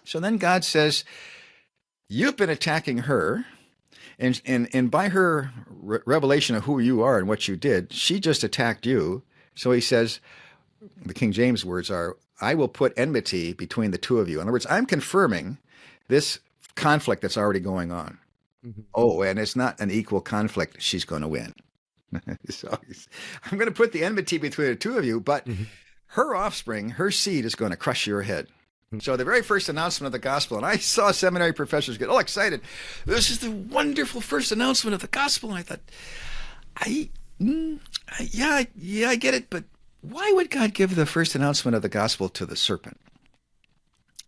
So then God says, you've been attacking her. And by her revelation of who you are and what you did, she just attacked you. So he says, the King James words are, I will put enmity between the two of you. In other words, I'm confirming this conflict that's already going on. Mm-hmm. Oh, and it's not an equal conflict. She's going to win. So I'm going to put the enmity between the two of you, but her offspring, her seed is going to crush your head. So the very first announcement of the gospel, and I saw seminary professors get all excited. This is the wonderful first announcement of the gospel. And I thought, I get it, but why would God give the first announcement of the gospel to the serpent?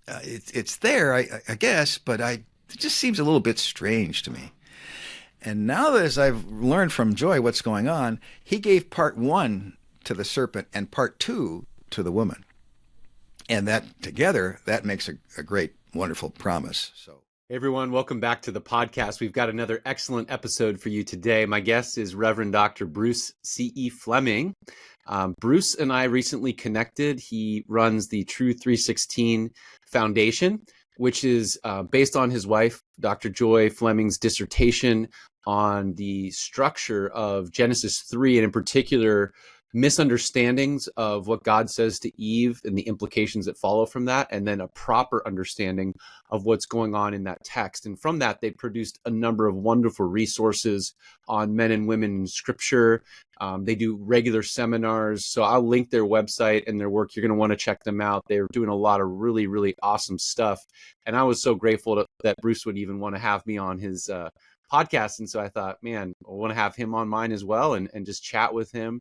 It's there, I guess, but it just seems a little bit strange to me. And now that as I've learned from Joy what's going on, he gave part 1 to the serpent and part 2 to the woman. And that together, that makes a great, wonderful promise. So, hey everyone, welcome back to the podcast. We've got another excellent episode for you today. My guest is Reverend Dr. Bruce C.E. Fleming. Bruce and I recently connected. He runs the True 316 Foundation, which is based on his wife, Dr. Joy Fleming's dissertation on the structure of Genesis 3, and in particular, misunderstandings of what God says to Eve and the implications that follow from that, and then a proper understanding of what's going on in that text. And from that, they produced a number of wonderful resources on men and women in Scripture. They do regular seminars. So I'll link their website and their work. You're going to want to check them out. They're doing a lot of really, really awesome stuff. And I was so grateful that Bruce would even want to have me on his podcast. And so I thought, man, I want to have him on mine as well and just chat with him.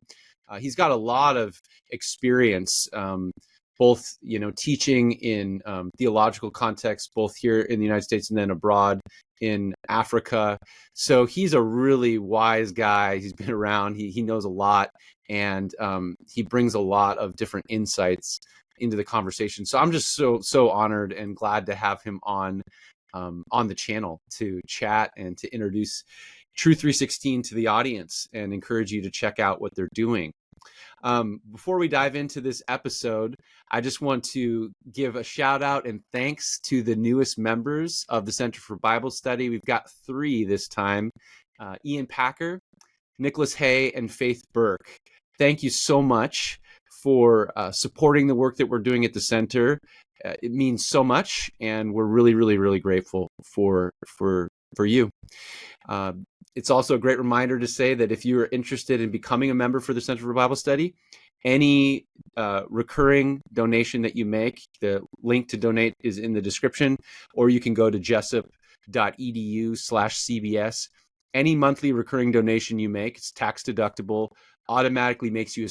He's got a lot of experience, both, teaching in theological context, both here in the United States and then abroad in Africa. So he's a really wise guy. He's been around. He knows a lot, and he brings a lot of different insights into the conversation. So I'm just so honored and glad to have him on the channel to chat and to introduce True 316 to the audience and encourage you to check out what they're doing. Before we dive into this episode, I just want to give a shout out and thanks to the newest members of the Center for Bible Study. We've got 3 this time, Ian Packer, Nicholas Hay, and Faith Burke. Thank you so much for supporting the work that we're doing at the center. It means so much, and we're really, really, really grateful for you. It's also a great reminder to say that if you are interested in becoming a member for the Center for Bible Study, any recurring donation that you make, the link to donate is in the description, or you can go to jessup.edu/CBS. Any monthly recurring donation you make, it's tax deductible, automatically makes you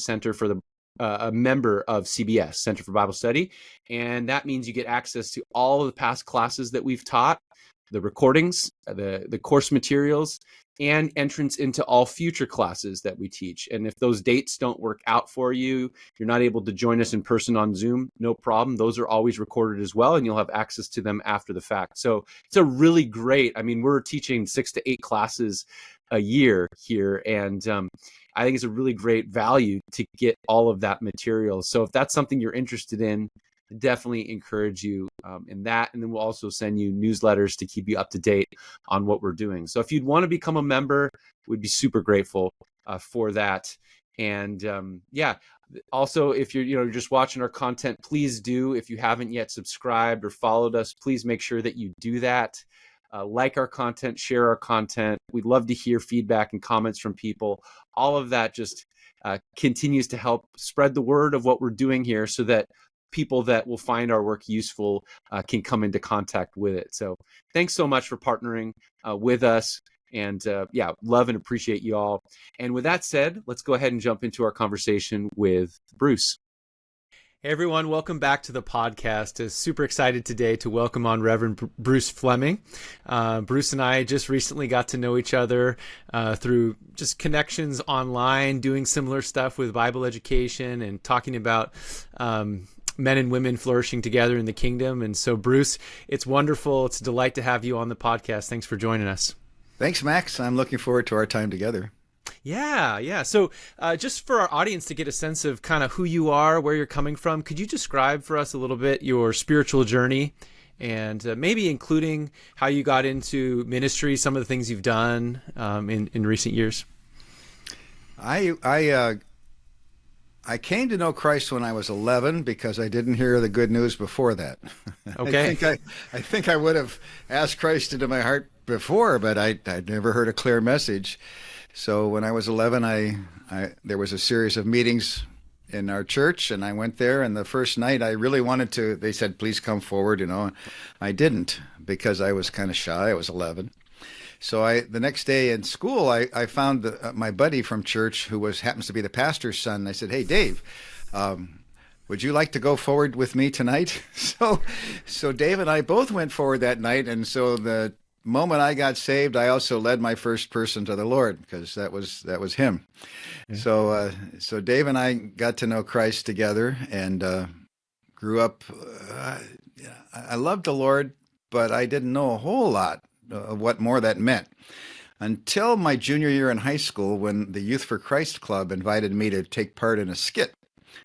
a member of CBS, Center for Bible Study. And that means you get access to all of the past classes that we've taught, the recordings, the course materials, and entrance into all future classes that we teach. And if those dates don't work out for you, you're not able to join us in person on Zoom, no problem. Those are always recorded as well, and you'll have access to them after the fact. So it's a really great, we're teaching 6 to 8 classes a year here. And I think it's a really great value to get all of that material. So if that's something you're interested in, definitely encourage you in that. And then we'll also send you newsletters to keep you up to date on what we're doing. So if you'd want to become a member, we'd be super grateful for that. And also if you're just watching our content, please do. If you haven't yet subscribed or followed us, please make sure that you do that. Like our content, share our content. We'd love to hear feedback and comments from people. All of that just continues to help spread the word of what we're doing here so that people that will find our work useful can come into contact with it. So thanks so much for partnering with us. And love and appreciate you all. And with that said, let's go ahead and jump into our conversation with Bruce. Hey everyone, welcome back to the podcast. Super excited today to welcome on Reverend Bruce Fleming. Bruce and I just recently got to know each other through just connections online, doing similar stuff with Bible education and talking about men and women flourishing together in the kingdom. And so Bruce, it's wonderful. It's a delight to have you on the podcast. Thanks for joining us. Thanks, Max. I'm looking forward to our time together. Yeah. So just for our audience to get a sense of kind of who you are, where you're coming from, could you describe for us a little bit your spiritual journey and maybe including how you got into ministry, some of the things you've done in recent years. I came to know Christ when I was 11 because I didn't hear the good news before that. Okay. I think I would have asked Christ into my heart before, but I'd never heard a clear message. So when I was 11, there was a series of meetings in our church, and I went there. And the first night, I really wanted to. They said, "Please come forward." I didn't because I was kind of shy. I was 11. So the next day in school, I found my buddy from church who happens to be the pastor's son. And I said, "Hey, Dave, would you like to go forward with me tonight?" So Dave and I both went forward that night. And so the moment I got saved, I also led my first person to the Lord because that was him. Yeah. So Dave and I got to know Christ together and grew up. I loved the Lord, but I didn't know a whole lot what more that meant until my junior year in high school when the Youth for Christ Club invited me to take part in a skit.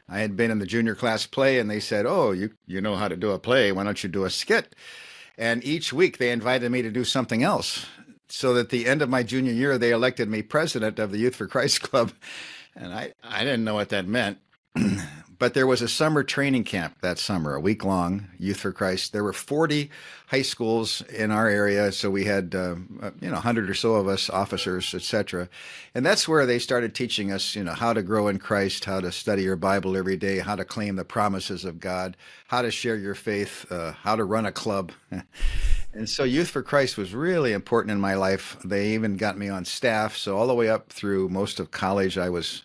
I had been in the junior class play, and they said, "Oh, you know how to do a play. Why don't you do a skit?" And each week they invited me to do something else. So at the end of my junior year, they elected me president of the Youth for Christ Club. And I didn't know what that meant. But there was a summer training camp that summer, a week-long Youth for Christ. There were 40 high schools in our area, so we had 100 or so of us, officers, etc. And that's where they started teaching us, how to grow in Christ, how to study your Bible every day, how to claim the promises of God, how to share your faith, how to run a club. And so Youth for Christ was really important in my life. They even got me on staff, so all the way up through most of college, that was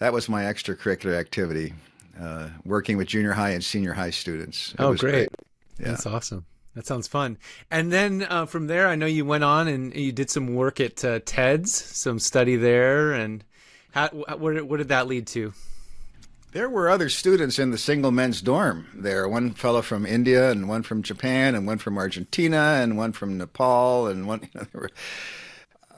my extracurricular activity. Working with junior high and senior high students. Oh, great. Yeah. That's awesome. That sounds fun. And then from there, I know you went on and you did some work at TEDS, some study there. And what did that lead to? There were other students in the single men's dorm there. One fellow from India and one from Japan and one from Argentina and one from Nepal and one.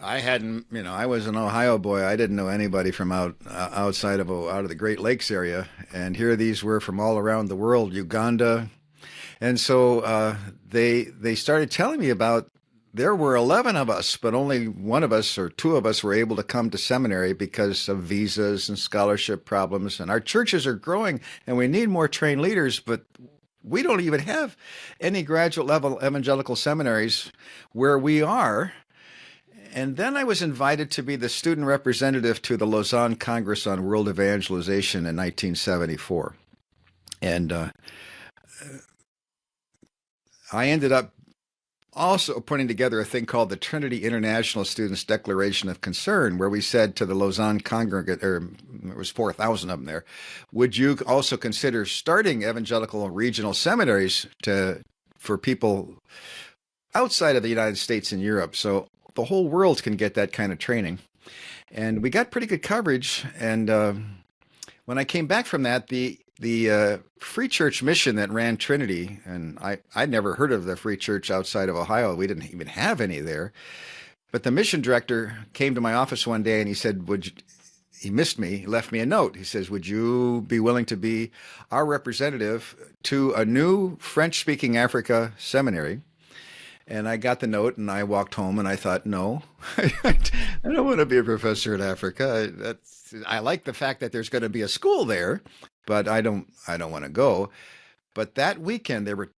I was an Ohio boy. I didn't know anybody from outside of the Great Lakes area. And here these were from all around the world, Uganda. And so they started telling me about, there were 11 of us, but only one of us or two of us were able to come to seminary because of visas and scholarship problems. And our churches are growing and we need more trained leaders, but we don't even have any graduate level evangelical seminaries where we are. And then I was invited to be the student representative to the Lausanne Congress on World Evangelization in 1974. And I ended up also putting together a thing called the Trinity International Students Declaration of Concern, where we said to the Lausanne congregate, there was 4,000 of them there, would you also consider starting evangelical regional seminaries for people outside of the United States and Europe? So the whole world can get that kind of training. And we got pretty good coverage. And when I came back from that, the Free Church mission that ran Trinity, and I'd never heard of the Free Church outside of Ohio. We didn't even have any there. But the mission director came to my office one day and he said, he missed me, he left me a note. He says, "Would you be willing to be our representative to a new French-speaking Africa seminary?" And I got the note and I walked home and I thought, no, I don't want to be a professor in Africa. I like the fact that there's going to be a school there, but I don't want to go. But that weekend there were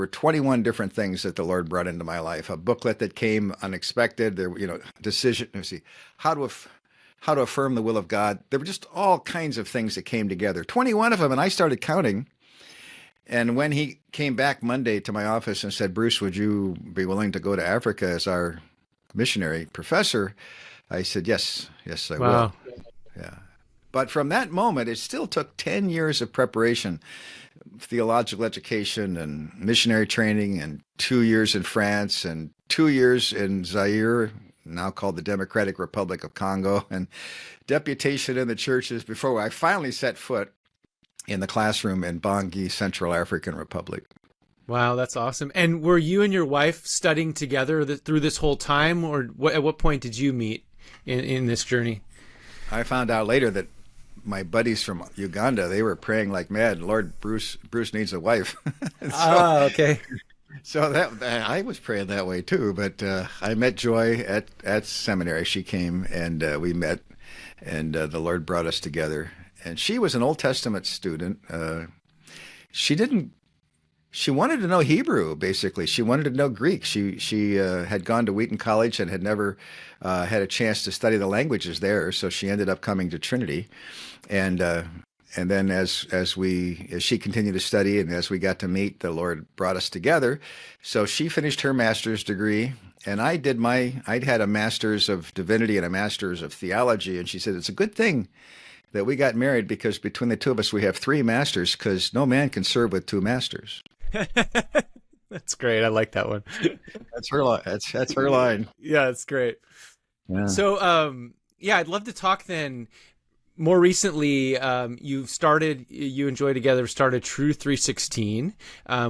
21 different things that the Lord brought into my life. A booklet that came unexpected. There, decision. Let's see, how to affirm the will of God. There were just all kinds of things that came together. 21 of them, and I started counting. And when he came back Monday to my office and said, "Bruce, would you be willing to go to Africa as our missionary professor?" I said, yes, I will. Yeah. But from that moment, it still took 10 years of preparation, theological education and missionary training, and 2 years in France and 2 years in Zaire, now called the Democratic Republic of Congo, and deputation in the churches before I finally set foot in the classroom in Bangui, Central African Republic. Wow, that's awesome. And were you and your wife studying together through this whole time, or at what point did you meet in this journey? I found out later that my buddies from Uganda, they were praying like mad. Lord, Bruce needs a wife. so Ah, okay. so that I was praying that way too. But I met Joy at seminary. She came and we met, and the Lord brought us together. And she was an Old Testament student. She didn't. She wanted to know Hebrew, basically. She wanted to know Greek. She had gone to Wheaton College and had never had a chance to study the languages there. So she ended up coming to Trinity, and then as she continued to study and as we got to meet, the Lord brought us together. So she finished her master's degree, and I'd had a master's of divinity and a master's of theology. And she said it's a good thing that we got married because between the two of us we have three masters, because no man can serve with two masters. That's great. I like that one. That's her line. That's her line. Yeah, that's great. Yeah. So, yeah, I'd love to talk then. More recently, you and Joy together started True 316,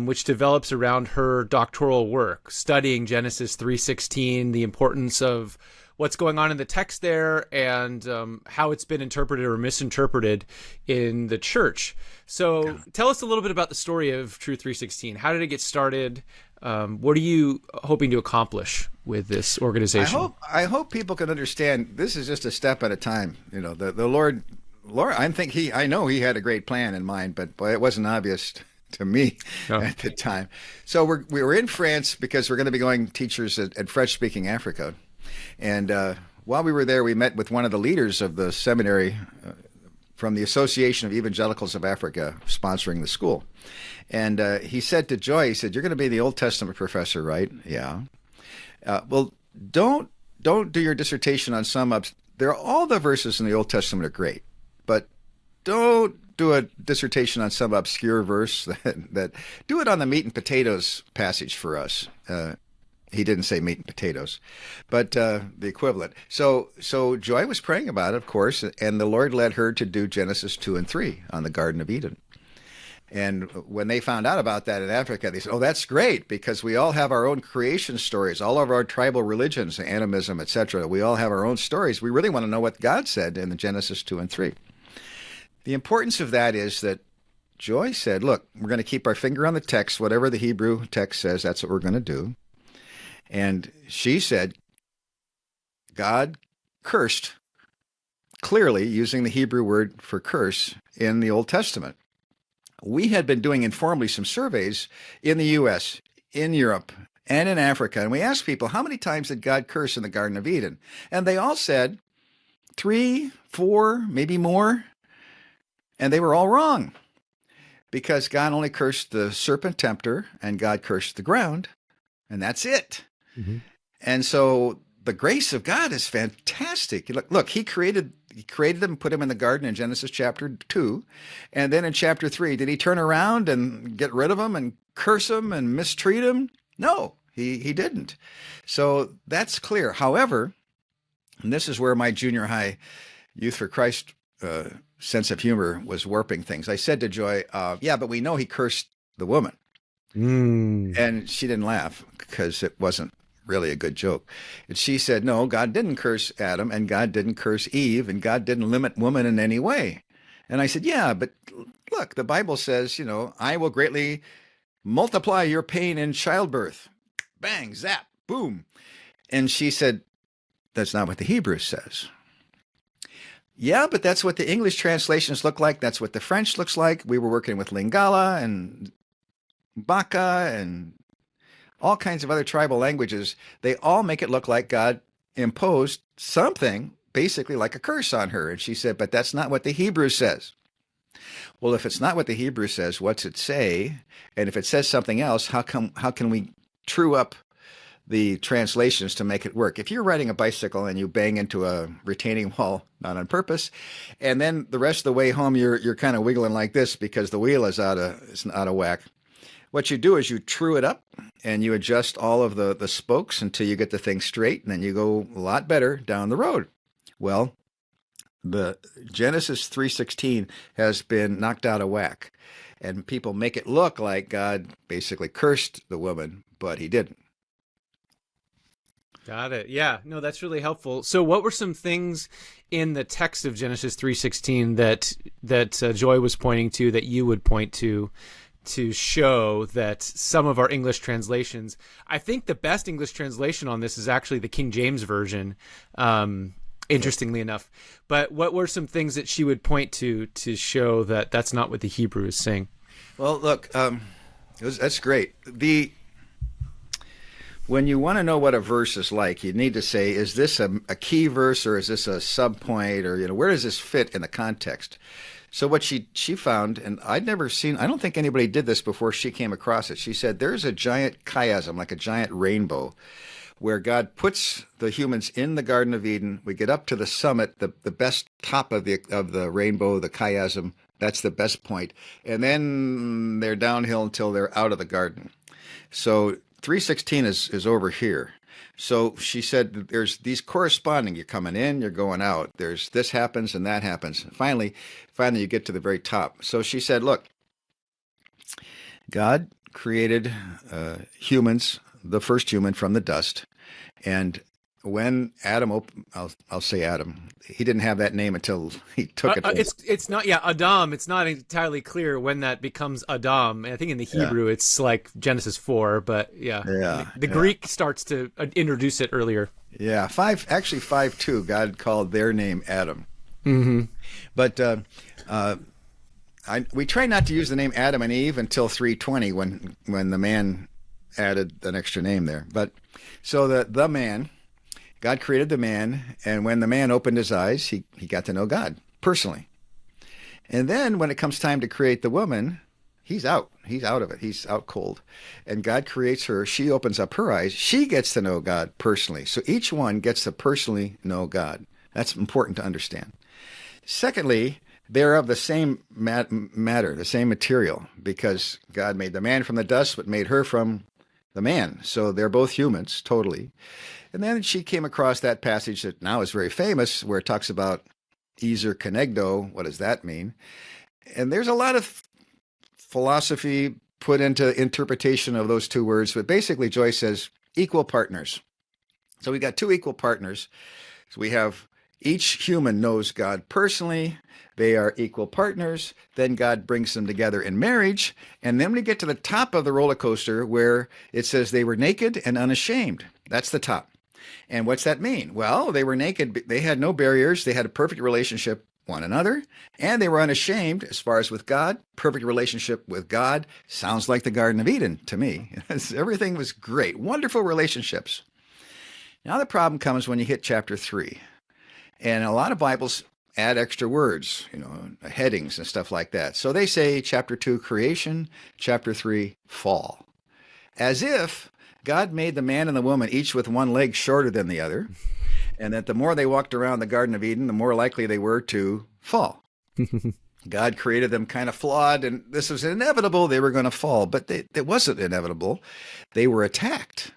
which develops around her doctoral work, studying Genesis 3:16, the importance of what's going on in the text there, and how it's been interpreted or misinterpreted in the church. So tell us a little bit about the story of True 316. How did it get started? What are you hoping to accomplish with this organization? I hope people can understand this is just a step at a time. You know, the Lord, I know he had a great plan in mind, but boy, it wasn't obvious to me at the time. So we were in France because we're going to be going teachers at French-speaking Africa. And while we were there, we met with one of the leaders of the seminary from the Association of Evangelicals of Africa, sponsoring the school. And he said to Joy, he said, "You're going to be the Old Testament professor, right?" "Yeah." Well, don't do your dissertation on all the verses in the Old Testament are great, but don't do a dissertation on some obscure verse. That do it on the meat and potatoes passage for us. He didn't say meat and potatoes, but the equivalent. So Joy was praying about it, of course, and the Lord led her to do Genesis 2 and 3 on the Garden of Eden. And when they found out about that in Africa, they said, "Oh, that's great, because we all have our own creation stories, all of our tribal religions, animism, etc. We all have our own stories. We really want to know what God said in the Genesis 2 and 3. The importance of that is that Joy said, "Look, we're going to keep our finger on the text. Whatever the Hebrew text says, that's what we're going to do." And she said, God cursed, clearly using the Hebrew word for curse in the Old Testament. We had been doing informally some surveys in the U.S., in Europe, and in Africa, and we asked people, how many times did God curse in the Garden of Eden? And they all said 3, 4, maybe more, and they were all wrong, because God only cursed the serpent tempter, and God cursed the ground, and that's it. Mm-hmm. And so the grace of God is fantastic. Look, he created them, put them in the garden in Genesis chapter 2. And then in chapter 3, did he turn around and get rid of them and curse them and mistreat them? No, he didn't. So that's clear. However, and this is where my junior high Youth for Christ sense of humor was warping things. I said to Joy, yeah, but we know he cursed the woman. And she didn't laugh because it wasn't really a good joke. And she said, no, God didn't curse Adam, and God didn't curse Eve, and God didn't limit woman in any way. And I said, yeah, but look, the Bible says, I will greatly multiply your pain in childbirth. Bang, zap, boom. And she said, that's not what the Hebrew says. Yeah, but that's what the English translations look like. That's what the French looks like. We were working with Lingala and Baka and all kinds of other tribal languages. They all make it look like God imposed something basically like a curse on her. And she said, but that's not what the Hebrew says. Well, if it's not what the Hebrew says, what's it say? And if it says something else, how can we true up the translations to make it work? If you're riding a bicycle and you bang into a retaining wall, not on purpose, and then the rest of the way home you're kind of wiggling like this because the wheel is out of whack. What you do is you true it up and you adjust all of the spokes until you get the thing straight, and then you go a lot better down the road. Well, the Genesis 3:16 has been knocked out of whack, and people make it look like God basically cursed the woman, but he didn't. Got it. Yeah. No, that's really helpful. So what were some things in the text of Genesis 3:16 that Joy was pointing to that you would point to show that some of our English translations, I think the best English translation on this is actually the King James version, interestingly enough. But what were some things that she would point to show that that's not what the Hebrew is saying? Well, look, that's great. When you want to know what a verse is like, you need to say, is this a key verse, or is this a subpoint, or where does this fit in the context? So what she found, and I don't think anybody did this before she came across it. She said there's a giant chiasm, like a giant rainbow, where God puts the humans in the Garden of Eden. We get up to the summit, the best top of the rainbow, the chiasm. That's the best point, and then they're downhill until they're out of the garden. So 3:16 is over here. So she said that there's these corresponding. You're coming in, you're going out. There's this happens and that happens. Finally, you get to the very top. So she said, look, God created humans, the first human from the dust, and when Adam, I'll say Adam, he didn't have that name until he took it. It's not, Adam. It's not entirely clear when that becomes Adam. I think in the Hebrew it's like Genesis 4, but the Greek starts to introduce it earlier. Yeah, 5:2, God called their name Adam. Mm-hmm. But we try not to use the name Adam and Eve until 3:20 when the man added an extra name there. But so the man, God created the man, and when the man opened his eyes, he got to know God personally. And then when it comes time to create the woman, he's out. He's out of it. He's out cold. And God creates her. She opens up her eyes. She gets to know God personally. So each one gets to personally know God. That's important to understand. Secondly, they're of the same matter, the same material, because God made the man from the dust, but made her from the man. So they're both humans, totally. And then she came across that passage that now is very famous, where it talks about ezer kenegdo. What does that mean? And there's a lot of philosophy put into interpretation of those two words, but basically Joyce says equal partners. So we got two equal partners. So we have each human knows God personally. They are equal partners. Then God brings them together in marriage. And then we get to the top of the roller coaster where it says they were naked and unashamed. That's the top. And what's that mean? Well, they were naked. They had no barriers. They had a perfect relationship with one another. And they were unashamed as far as with God. Perfect relationship with God. Sounds like the Garden of Eden to me. Everything was great. Wonderful relationships. Now the problem comes when you hit chapter 3. And a lot of Bibles add extra words, headings and stuff like that. So they say chapter 2, creation, chapter 3, fall. As if God made the man and the woman each with one leg shorter than the other, and that the more they walked around the Garden of Eden, the more likely they were to fall. God created them kind of flawed, and this was inevitable. They were going to fall, but it wasn't inevitable. They were attacked.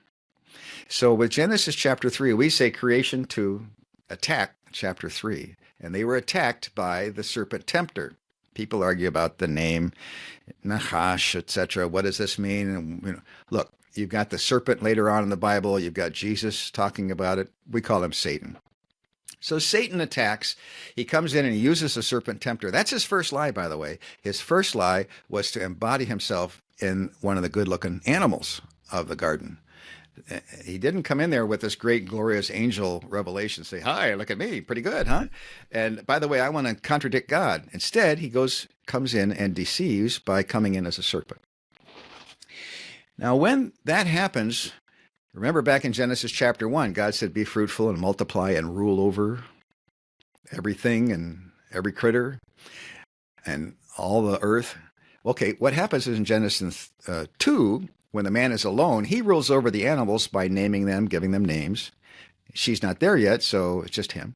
So with Genesis chapter 3, we say creation to attack chapter 3. And they were attacked by the serpent tempter. People argue about the name, Nahash, etc. What does this mean? And, look, you've got the serpent later on in the Bible. You've got Jesus talking about it. We call him Satan. So Satan attacks. He comes in and he uses the serpent tempter. That's his first lie, by the way. His first lie was to embody himself in one of the good-looking animals of the garden. He didn't come in there with this great, glorious angel revelation, say, hi, look at me, pretty good, huh? And by the way, I want to contradict God. Instead, he comes in and deceives by coming in as a serpent. Now, when that happens, remember back in Genesis chapter 1, God said, be fruitful and multiply and rule over everything and every critter and all the earth. Okay, what happens is in Genesis 2, when the man is alone, he rules over the animals by naming them, giving them names. She's not there yet, so it's just him.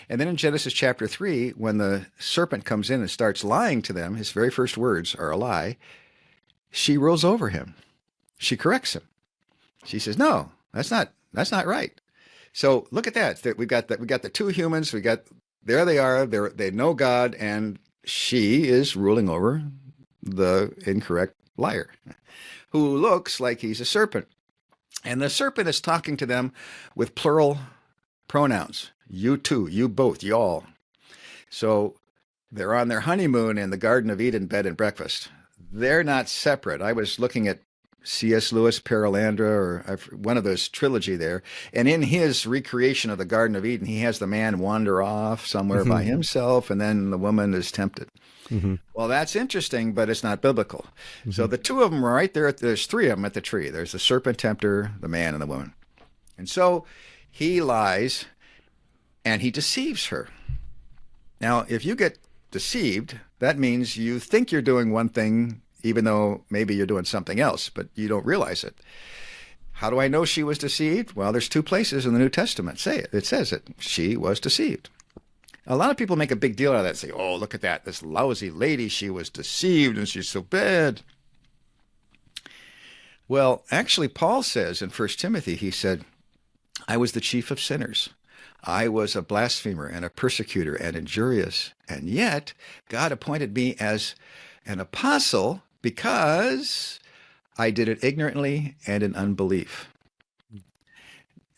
And then in Genesis chapter 3, when the serpent comes in and starts lying to them, his very first words are a lie, she rules over him. She corrects him. She says, no, that's not right. So look at that. We got the two humans, there they are, they know God, and she is ruling over the incorrect liar, who looks like he's a serpent. And the serpent is talking to them with plural pronouns. You two, you both, y'all. So they're on their honeymoon in the Garden of Eden bed and breakfast. They're not separate. I was looking at C.S. Lewis, Perelandra, or one of those trilogy there. And in his recreation of the Garden of Eden, he has the man wander off somewhere by himself, and then the woman is tempted. Well, that's interesting, but it's not biblical. So the two of them are right there. There's three of them at the tree. There's the serpent tempter, the man, and the woman. And so he lies and he deceives her. Now, if you get deceived, that means you think you're doing one thing, even though maybe you're doing something else, but you don't realize it. How do I know she was deceived? Well, there's two places in the New Testament say it. It says it. She was deceived. A lot of people make a big deal out of that and say, oh, look at that, this lousy lady, she was deceived and she's so bad. Well, actually, Paul says in 1 Timothy, he said, I was the chief of sinners. I was a blasphemer and a persecutor and injurious. And yet, God appointed me as an apostle because I did it ignorantly and in unbelief.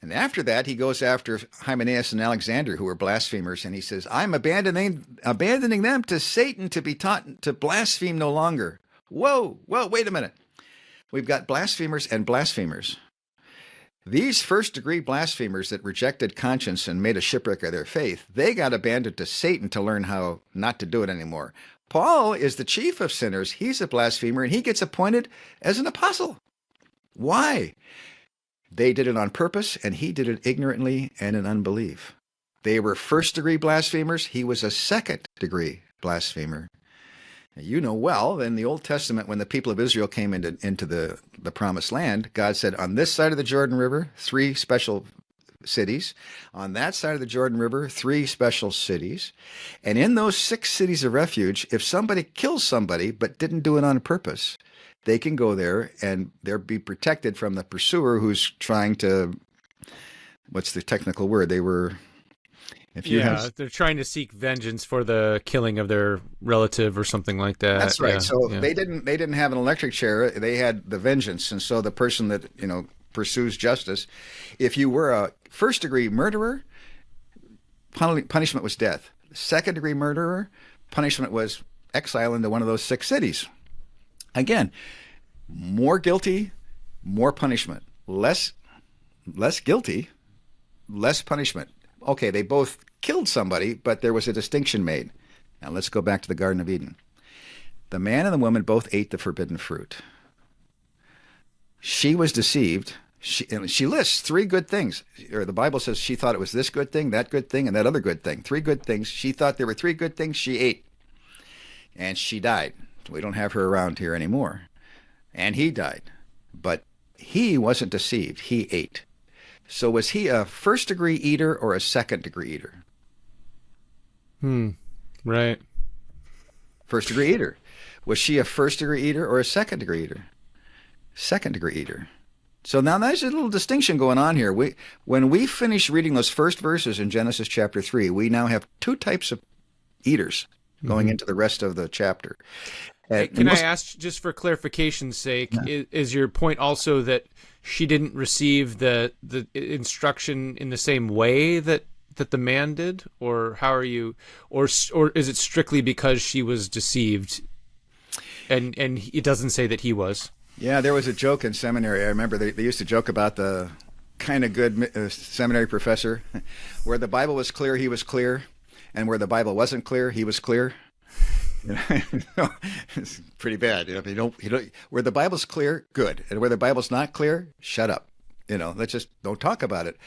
And after that, he goes after Hymenaeus and Alexander, who were blasphemers, and he says, I'm abandoning them to Satan to be taught to blaspheme no longer. Whoa, wait a minute. We've got blasphemers and blasphemers. These first-degree blasphemers that rejected conscience and made a shipwreck of their faith, they got abandoned to Satan to learn how not to do it anymore. Paul is the chief of sinners. He's a blasphemer, and he gets appointed as an apostle. Why? They did it on purpose, and he did it ignorantly and in unbelief. They were first-degree blasphemers. He was a second-degree blasphemer. You know well, in the Old Testament, when the people of Israel came into the Promised Land, God said, on this side of the Jordan River, 3 special cities. On that side of the Jordan River, 3 special cities. And in those 6 cities of refuge, if somebody kills somebody but didn't do it on purpose, they can go there and they'll be protected from the pursuer who's trying to, what's the technical word? They were, they're trying to seek vengeance for the killing of their relative or something like that. That's right. They didn't have an electric chair. They had the vengeance. And so the person that, pursues justice, if you were a first-degree murderer, punishment was death. Second-degree murderer, punishment was exile into one of those 6 cities. Again, more guilty, more punishment. Less guilty, less punishment. Okay, they both killed somebody, but there was a distinction made. Now let's go back to the Garden of Eden. The man and the woman both ate the forbidden fruit. She was deceived. She lists 3 good things. Or the Bible says she thought it was this good thing, that good thing, and that other good thing. 3 good things. She thought there were 3 good things. She ate. And she died. We don't have her around here anymore. And he died. But he wasn't deceived. He ate. So was he a first-degree eater or a second-degree eater? Right. First-degree eater. Was she a first-degree eater or a second-degree eater? Second-degree eater. So now there's a little distinction going on here. When we finish reading those first verses in Genesis chapter 3, we now have 2 types of eaters going into the rest of the chapter. Can I ask, just for clarification's sake, is your point also that she didn't receive the instruction in the same way that the man did, or how are you, or is it strictly because she was deceived, and it doesn't say that he was? Yeah, there was a joke in seminary. I remember they used to joke about the kind of good seminary professor, where the Bible was clear, he was clear, and where the Bible wasn't clear, he was clear. It's pretty bad. If you don't, where the Bible's clear, good, and where the Bible's not clear, shut up. Let's just don't talk about it.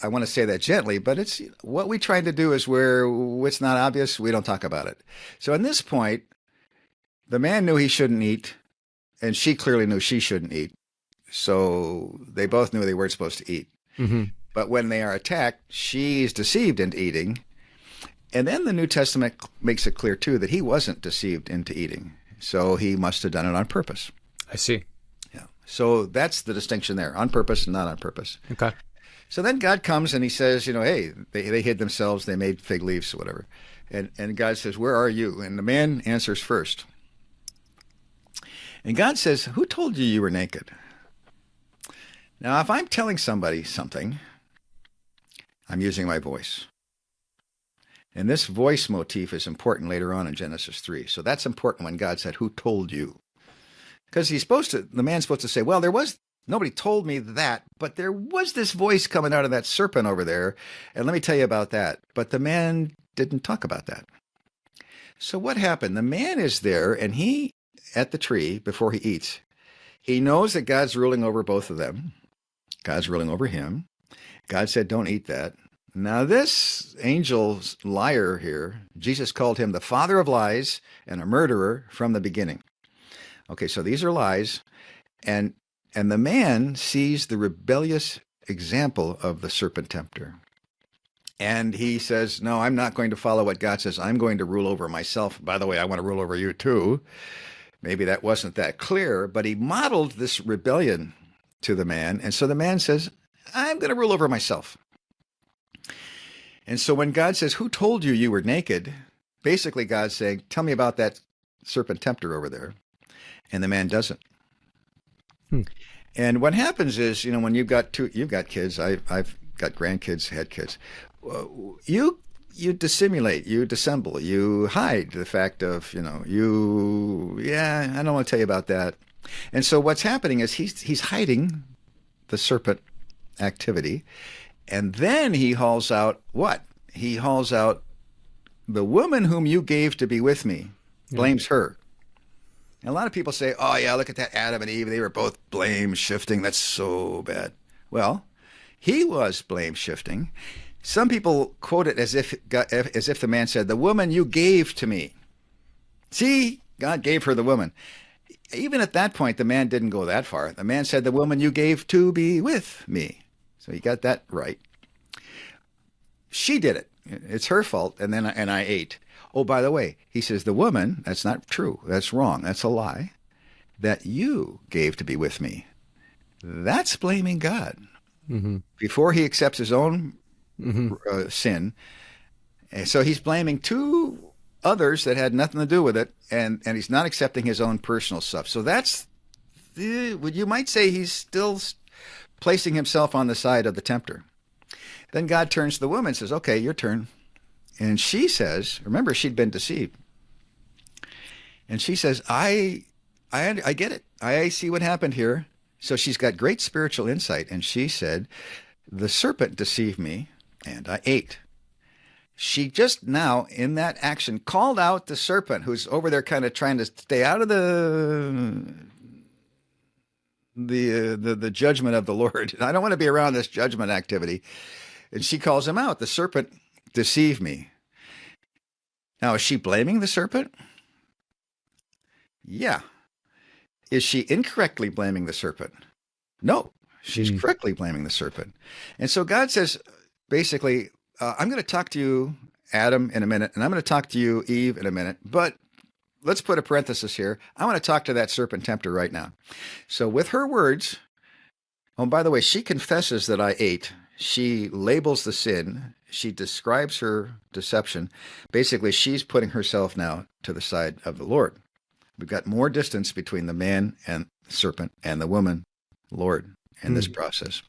I want to say that gently, but it's what we try to do is where it's not obvious, we don't talk about it. So at this point, the man knew he shouldn't eat, and she clearly knew she shouldn't eat. So they both knew they weren't supposed to eat. But when they are attacked, she's deceived into eating. And then the New Testament makes it clear, too, that he wasn't deceived into eating. So he must have done it on purpose. I see. Yeah. So that's the distinction there, on purpose and not on purpose. Okay. So then God comes and he says, hey, they hid themselves, they made fig leaves or whatever. And God says, where are you? And the man answers first. And God says, who told you you were naked? Now, if I'm telling somebody something, I'm using my voice. And this voice motif is important later on in Genesis 3. So that's important when God said, "Who told you?" Because the man's supposed to say, well, nobody told me that, but there was this voice coming out of that serpent over there. And let me tell you about that. But the man didn't talk about that. So what happened? The man is there and at the tree before he eats, he knows that God's ruling over both of them. God's ruling over him. God said, don't eat that. Now this angel's liar here, Jesus called him the father of lies and a murderer from the beginning. Okay, so these are lies. And the man sees the rebellious example of the serpent tempter. And he says, no, I'm not going to follow what God says. I'm going to rule over myself. By the way, I want to rule over you too. Maybe that wasn't that clear, but he modeled this rebellion to the man. And so the man says, I'm going to rule over myself. And so when God says, who told you you were naked? Basically, God's saying, tell me about that serpent tempter over there. And the man doesn't. And what happens is, when you've got kids, I've got grandkids, had kids, you dissimulate, you dissemble, you hide the fact of, I don't want to tell you about that. And so what's happening is he's hiding the serpent activity. And then he hauls out what? He hauls out the woman whom you gave to be with me, blames her. And a lot of people say, oh yeah, look at that Adam and Eve. They were both blame shifting. That's so bad. Well, he was blame shifting. Some people quote it as if the man said, the woman you gave to me. See, God gave her the woman. Even at that point, the man didn't go that far. The man said, the woman you gave to be with me. So he got that right. She did it. It's her fault. And I ate. Oh, by the way, he says, the woman, that's not true. That's wrong. That's a lie. That you gave to be with me. That's blaming God. Mm-hmm. Before he accepts his own sin. And so he's blaming two others that had nothing to do with it. And he's not accepting his own personal stuff. So you might say he's still placing himself on the side of the tempter. Then God turns to the woman and says, okay, your turn. And she says, remember, she'd been deceived. And she says, I get it. I see what happened here. So she's got great spiritual insight. And she said, the serpent deceived me and I ate. She just now, in that action, called out the serpent who's over there kind of trying to stay out of the judgment of the Lord. I don't want to be around this judgment activity. And she calls him out. The serpent deceived me. Now, is she blaming the serpent? Yeah. Is she incorrectly blaming the serpent? No, she's correctly blaming the serpent. And so God says, basically, I'm going to talk to you, Adam, in a minute, and I'm going to talk to you, Eve, in a minute, but let's put a parenthesis here. I want to talk to that serpent tempter right now. So with her words, oh, by the way, she confesses that I ate. She labels the sin. She describes her deception. Basically, she's putting herself now to the side of the Lord. We've got more distance between the man and the serpent and the woman, Lord, in this process.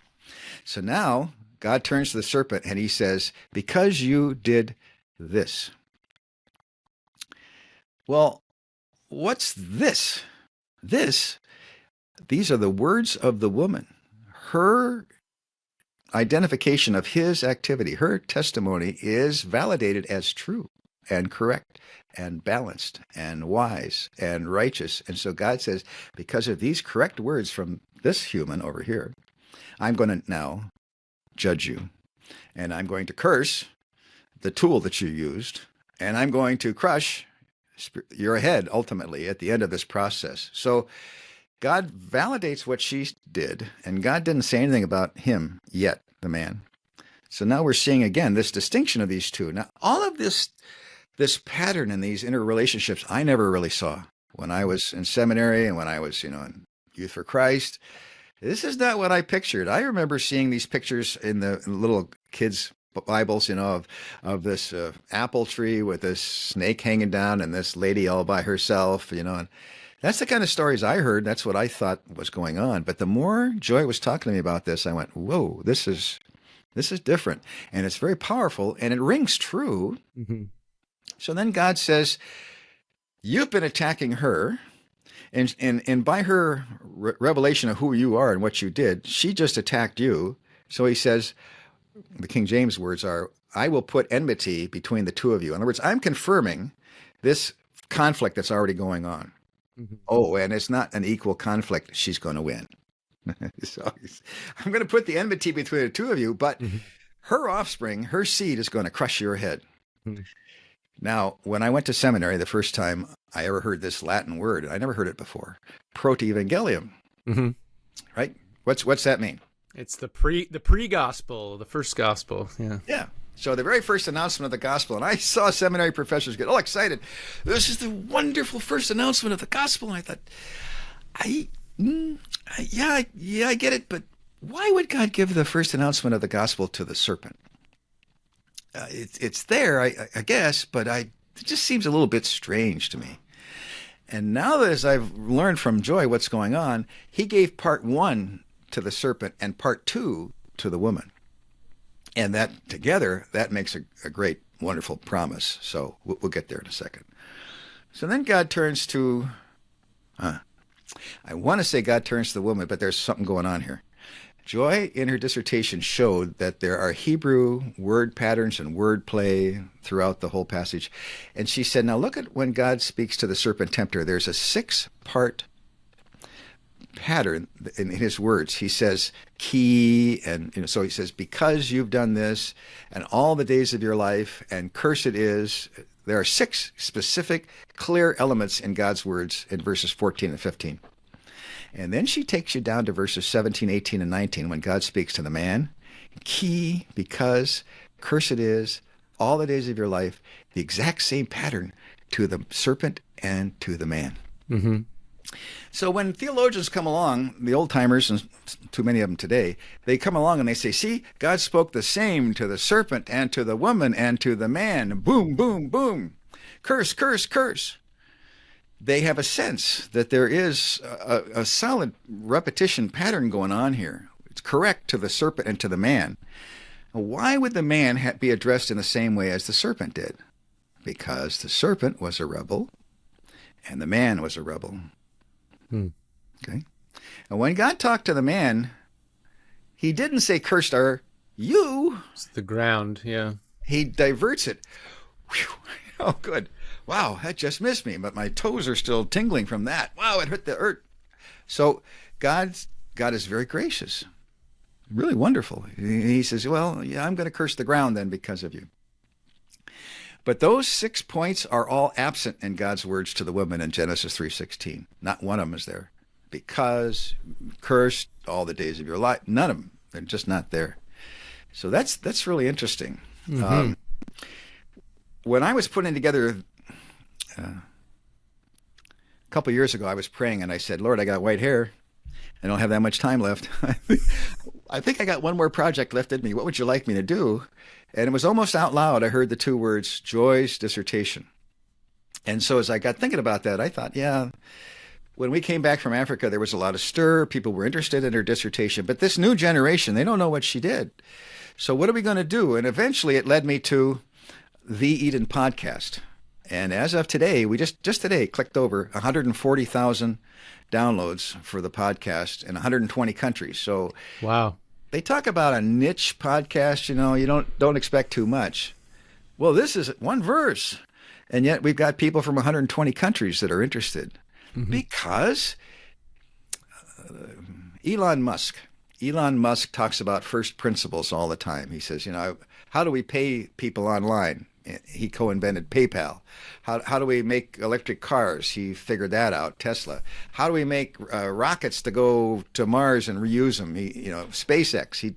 So now God turns to the serpent and he says, because you did this. Well, what's this? These are the words of the woman. Her identification of his activity, her testimony is validated as true and correct and balanced and wise and righteous. And so God says, because of these correct words from this human over here, I'm going to now judge you. And I'm going to curse the tool that you used. And I'm going to crush your head ultimately at the end of this process. So God validates what she did, and God didn't say anything about him yet, the man. So now we're seeing again this distinction of these two. Now, all of this pattern in these interrelationships, I never really saw when I was in seminary and when I was, in Youth for Christ. This is not what I pictured. I remember seeing these pictures in the little kids' Bibles, of this apple tree with this snake hanging down and this lady all by herself, and That's the kind of stories I heard. That's what I thought was going on. But the more Joy was talking to me about this, I went, whoa, this is different. And it's very powerful and it rings true. Mm-hmm. So then God says, you've been attacking her. And by her revelation of who you are and what you did, she just attacked you. So he says, the King James words are, I will put enmity between the two of you. In other words, I'm confirming this conflict that's already going on. Mm-hmm. Oh, and it's not an equal conflict. She's going to win. So I'm going to put the enmity between the two of you, but her offspring, her seed is going to crush your head. Mm-hmm. Now, when I went to seminary the first time I ever heard this Latin word, I never heard it before, proto-evangelium, Mm-hmm. right? What's that mean? It's the pre-gospel, the first gospel. Yeah. Yeah. So the very first announcement of the gospel, and I saw seminary professors get all excited. This is the wonderful first announcement of the gospel. And I thought, I get it, but why would God give the first announcement of the gospel to the serpent? It's there, I guess, but it just seems a little bit strange to me. And now that as I've learned from Joy what's going on, he gave part 1 to the serpent and part 2 to the woman. And that together, that makes a great, wonderful promise. So we'll get there in a second. So then God turns to, I want to say God turns to the woman, but there's something going on here. Joy, in her dissertation, showed that there are Hebrew word patterns and word play throughout the whole passage. And she said, now look at when God speaks to the serpent tempter. There's a 6-part pattern in his words. He says, key, and so he says, because you've done this, and all the days of your life, and cursed is. There are 6 specific, clear elements in God's words in verses 14 and 15. And then she takes you down to verses 17, 18, and 19 when God speaks to the man. Key, because, cursed is, all the days of your life, the exact same pattern to the serpent and to the man. Mm-hmm. So when theologians come along, the old timers, and too many of them today, they come along and they say, see, God spoke the same to the serpent and to the woman and to the man. Boom, boom, boom. Curse, curse, curse. They have a sense that there is a solid repetition pattern going on here. It's correct to the serpent and to the man. Why would the man be addressed in the same way as the serpent did? Because the serpent was a rebel and the man was a rebel. Okay. And when God talked to the man, he didn't say, cursed are you. It's the ground, yeah. He diverts it. Whew. Oh, good. Wow, that just missed me, but my toes are still tingling from that. Wow, it hurt the earth. So God is very gracious, really wonderful. He says, well, yeah, I'm going to curse the ground then because of you. But those 6 points are all absent in God's words to the woman in Genesis 3:16. Not one of them is there. Because, cursed, all the days of your life. None of them. They're just not there. So that's really interesting. Mm-hmm. When I was putting together, a couple years ago, I was praying and I said, Lord, I got white hair. I don't have that much time left. I think I got one more project left in me. What would you like me to do? And it was almost out loud. I heard the 2 words, Joy's dissertation. And so as I got thinking about that, I thought, yeah, when we came back from Africa, there was a lot of stir. People were interested in her dissertation. But this new generation, they don't know what she did. So what are we going to do? And eventually it led me to the Eden podcast. And as of today, we just today clicked over 140,000 downloads for the podcast in 120 countries. So wow. They talk about a niche podcast, you don't expect too much. Well, this is one verse. And yet we've got people from 120 countries that are interested. Mm-hmm. Because Elon Musk talks about first principles all the time. He says, how do we pay people online? He co-invented PayPal. How do we make electric cars? He figured that out, Tesla. How do we make rockets to go to Mars and reuse them? SpaceX.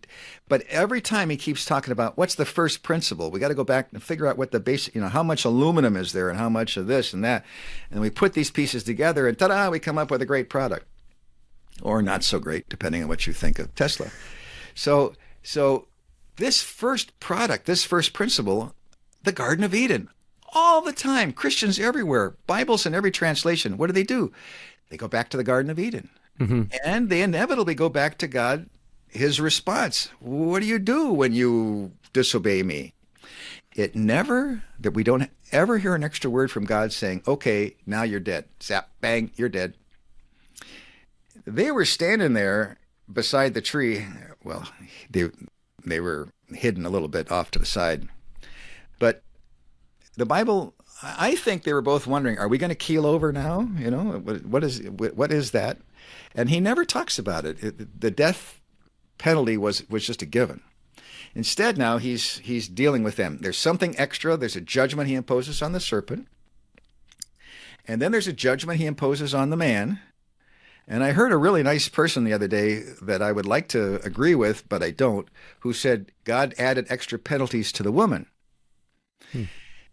But every time he keeps talking about what's the first principle. We got to go back and figure out what the basic, how much aluminum is there and how much of this and that. And we put these pieces together and ta-da, we come up with a great product. Or not so great, depending on what you think of Tesla. So this first product, this first principle, the Garden of Eden, all the time. Christians everywhere, Bibles in every translation. What do? They go back to the Garden of Eden. And they inevitably go back to God, his response. What do you do when you disobey me? That we don't ever hear an extra word from God saying, okay, now you're dead. Zap, bang, you're dead. They were standing there beside the tree. Well, they were hidden a little bit off to the side. But the Bible, I think they were both wondering, are we going to keel over now? What is that? And he never talks about it. The death penalty was just a given. Instead, now he's dealing with them. There's something extra. There's a judgment he imposes on the serpent. And then there's a judgment he imposes on the man. And I heard a really nice person the other day that I would like to agree with, but I don't, who said God added extra penalties to the woman.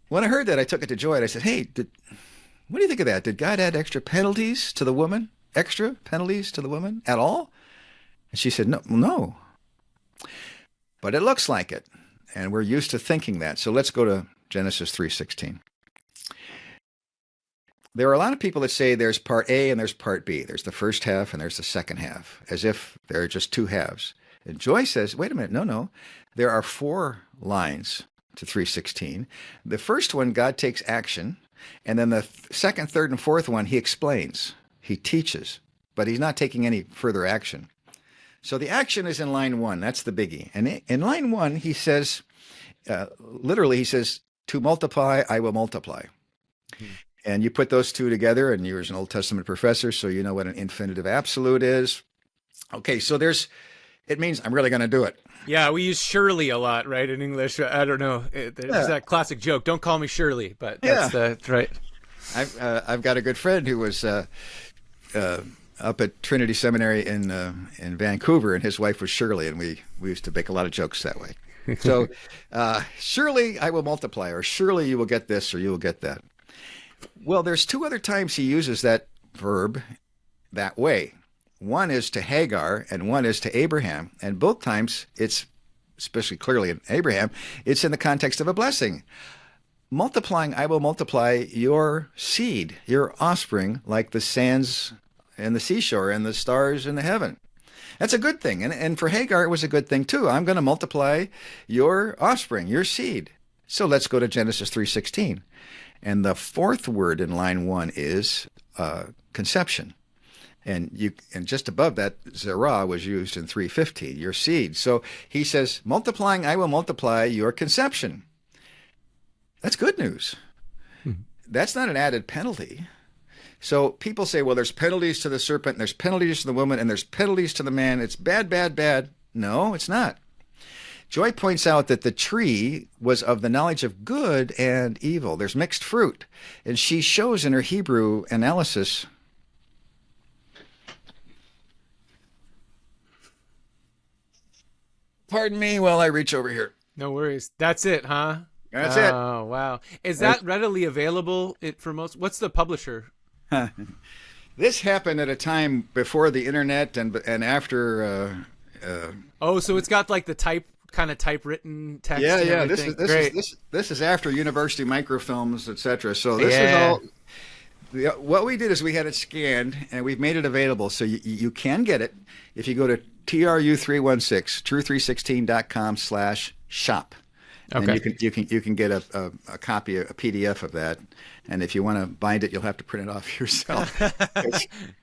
When I heard that, I took it to Joy, and I said, hey, what do you think of that? Did God add extra penalties to the woman? Extra penalties to the woman at all? And she said, no. But it looks like it, and we're used to thinking that. So let's go to Genesis 3:16. There are a lot of people that say there's part A and there's part B. There's the first half and there's the second half, as if there are just two halves. And Joy says, wait a minute, no. There are 4 lines to 3:16. The first one, God takes action. And then the second, third, and fourth one, he explains. He teaches. But he's not taking any further action. So the action is in line 1. That's the biggie. And in line 1, he says, literally, he says, to multiply, I will multiply. And you put those two together, and you're an Old Testament professor, so you know what an infinitive absolute is. Okay, so it means I'm really going to do it. Yeah, we use surely a lot, right, in English. I don't know. There's that classic joke, don't call me Shirley, but that's right. I've got a good friend who was up at Trinity Seminary in Vancouver, and his wife was Shirley, and we used to make a lot of jokes that way. So surely I will multiply, or surely you will get this, or you will get that. Well, there's 2 other times he uses that verb that way. One is to Hagar, and one is to Abraham. And both times, it's, especially clearly in Abraham, it's in the context of a blessing. Multiplying, I will multiply your seed, your offspring, like the sands and the seashore and the stars in the heaven. That's a good thing. And for Hagar, it was a good thing too. I'm going to multiply your offspring, your seed. So let's go to Genesis 3:16. And the 4th word in line 1 is conception. And just above that, zerah was used in 3:15, your seed. So he says, multiplying, I will multiply your conception. That's good news. That's not an added penalty. So people say, well, there's penalties to the serpent, and there's penalties to the woman, and there's penalties to the man. It's bad, bad, bad. No, it's not. Joy points out that the tree was of the knowledge of good and evil. There's mixed fruit. And she shows in her Hebrew analysis. Pardon me while I reach over here. No worries. That's it, huh? That's it. Oh, wow. Is that readily available for most? What's the publisher? This happened at a time before the internet and after. So it's got like the typewritten text. Yeah. And This is after University Microfilms, etc. So this is all. What we did is we had it scanned and we've made it available, so you can get it if you go to tru316 true316.com/shop. Okay. And you can get a copy, a PDF of that. And if you want to bind it, you'll have to print it off yourself.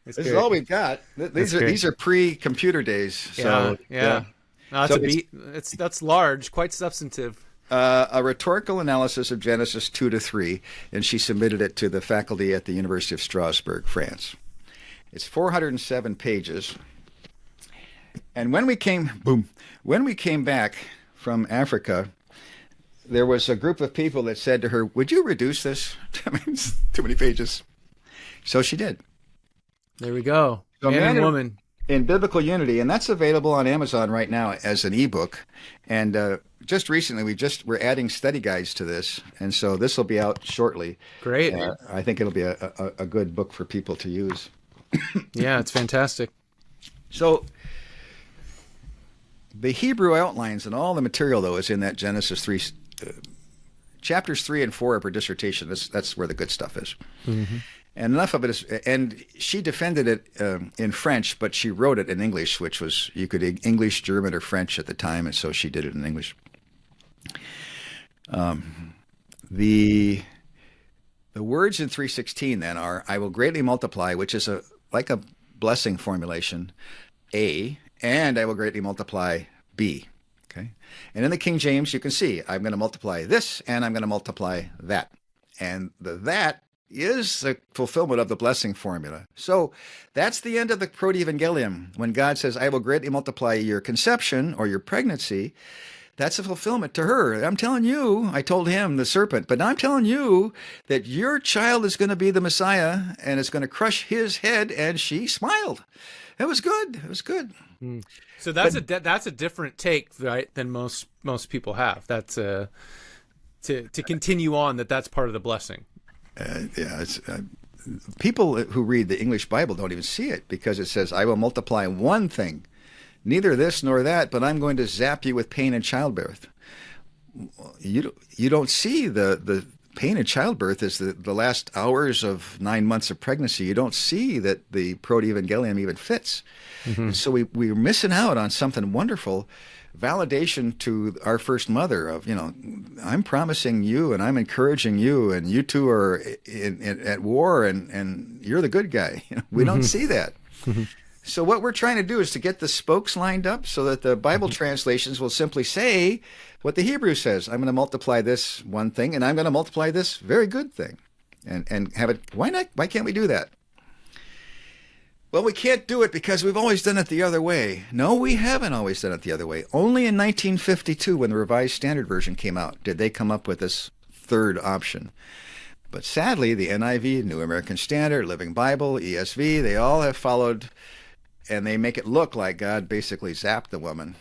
This is all we've got. These are pre-computer days. So yeah. No, that's large, quite substantive. A rhetorical analysis of Genesis 2-3, and she submitted it to the faculty at the University of Strasbourg, France. It's 407 pages. And when we came back from Africa, there was a group of people that said to her, would you reduce this? I mean, it's too many pages. So she did. There we go. So Man and Woman. In Biblical Unity, and that's available on Amazon right now as an ebook. And just recently, we're adding study guides to this, and so this will be out shortly. Great. I think it'll be a good book for people to use. Yeah, it's fantastic. So the Hebrew outlines and all the material, though, is in that Genesis 3 chapters 3 and 4 of her dissertation. That's where the good stuff is. Mm-hmm. And enough of it is, and she defended it in French, but she wrote it in English, which was, you could English, German, or French at the time, and so she did it in English. The words in 3:16 then are, I will greatly multiply, which is like a blessing formulation, A, and I will greatly multiply, B. Okay? And in the King James, you can see, I'm going to multiply this, and I'm going to multiply that. And that is the fulfillment of the blessing formula. So that's the end of the proto-evangelium. When God says, I will greatly multiply your conception or your pregnancy, that's a fulfillment to her. I'm telling you, I told him, the serpent, but I'm telling you that your child is going to be the Messiah and it's going to crush his head. And she smiled. It was good. It was good. So that's a different take, right, than most people have. That's to continue on that's part of the blessing. People who read the English Bible don't even see it because it says, I will multiply one thing. Neither this nor that, but I'm going to zap you with pain and childbirth. You don't see the pain in childbirth is the last hours of 9 months of pregnancy. You don't see that the proto-evangelium even fits. Mm-hmm. So we're missing out on something wonderful, validation to our first mother of, I'm promising you and I'm encouraging you and you two are at war and you're the good guy. We don't see that. Mm-hmm. So what we're trying to do is to get the spokes lined up so that the Bible translations will simply say what the Hebrew says. I'm going to multiply this one thing, and I'm going to multiply this very good thing. And have it, why not? Why can't we do that? Well, we can't do it because we've always done it the other way. No, we haven't always done it the other way. Only in 1952, when the Revised Standard Version came out, did they come up with this third option. But sadly, the NIV, New American Standard, Living Bible, ESV, they all have followed, and they make it look like God basically zapped the woman.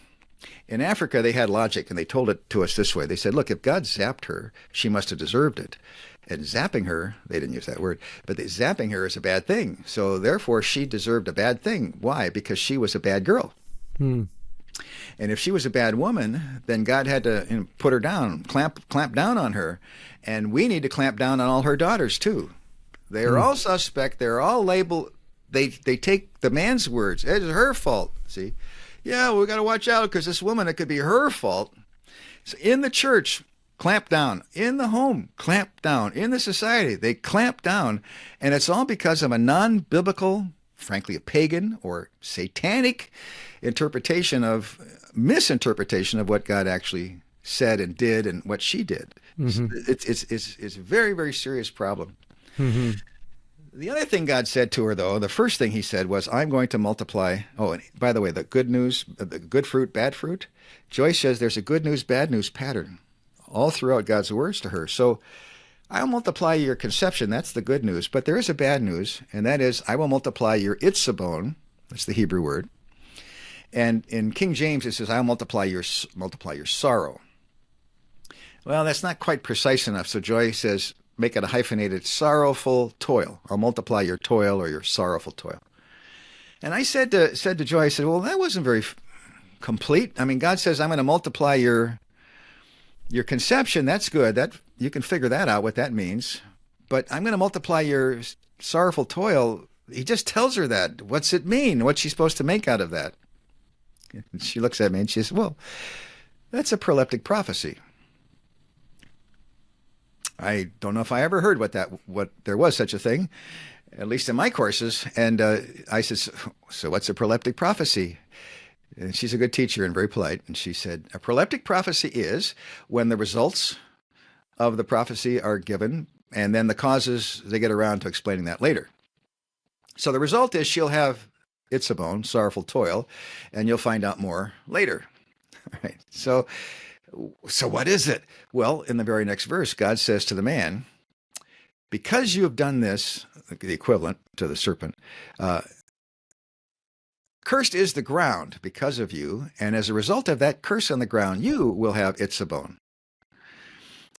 In Africa, they had logic, and they told it to us this way. They said, look, if God zapped her, she must have deserved it. And zapping her, they didn't use that word, but zapping her is a bad thing. So therefore, she deserved a bad thing. Why? Because she was a bad girl. And if she was a bad woman, then God had to put her down, clamp down on her. And we need to clamp down on all her daughters, too. They are all suspect. They're all labeled. They take the man's words. It's her fault. See? Yeah, we got to watch out because this woman, it could be her fault. So in the church, clamp down. In the home, clamp down. In the society, they clamp down. And it's all because of a non-biblical, frankly, a pagan or satanic misinterpretation of what God actually said and did and what she did. Mm-hmm. It's a very, very serious problem. Mm-hmm. The other thing God said to her, though, the first thing he said was, I'm going to multiply. Oh, and by the way, the good news, the good fruit, bad fruit. Joyce says there's a good news, bad news pattern all throughout God's words to her. So I'll multiply your conception. That's the good news. But there is a bad news, and that is I will multiply your itzabon. That's the Hebrew word. And in King James, it says, I'll multiply your sorrow. Well, that's not quite precise enough. So Joyce says, make it a hyphenated sorrowful toil. I'll multiply your toil or your sorrowful toil. And I said to Joy, I said, well, that wasn't very complete. I mean, God says, I'm going to multiply your conception. That's good. That you can figure that out, what that means. But I'm going to multiply your sorrowful toil. He just tells her that. What's it mean? What's she supposed to make out of that? And she looks at me and she says, well, that's a proleptic prophecy. I don't know if I ever heard what there was such a thing, at least in my courses. And I said, so what's a proleptic prophecy? And she's a good teacher and very polite. And she said, a proleptic prophecy is when the results of the prophecy are given, and then the causes, they get around to explaining that later. So the result is she'll have itzabon, sorrowful toil, and you'll find out more later. All right. So what is it? Well, in the very next verse, God says to the man, because you have done this, the equivalent to the serpent, cursed is the ground because of you, and as a result of that curse on the ground, you will have itzabon.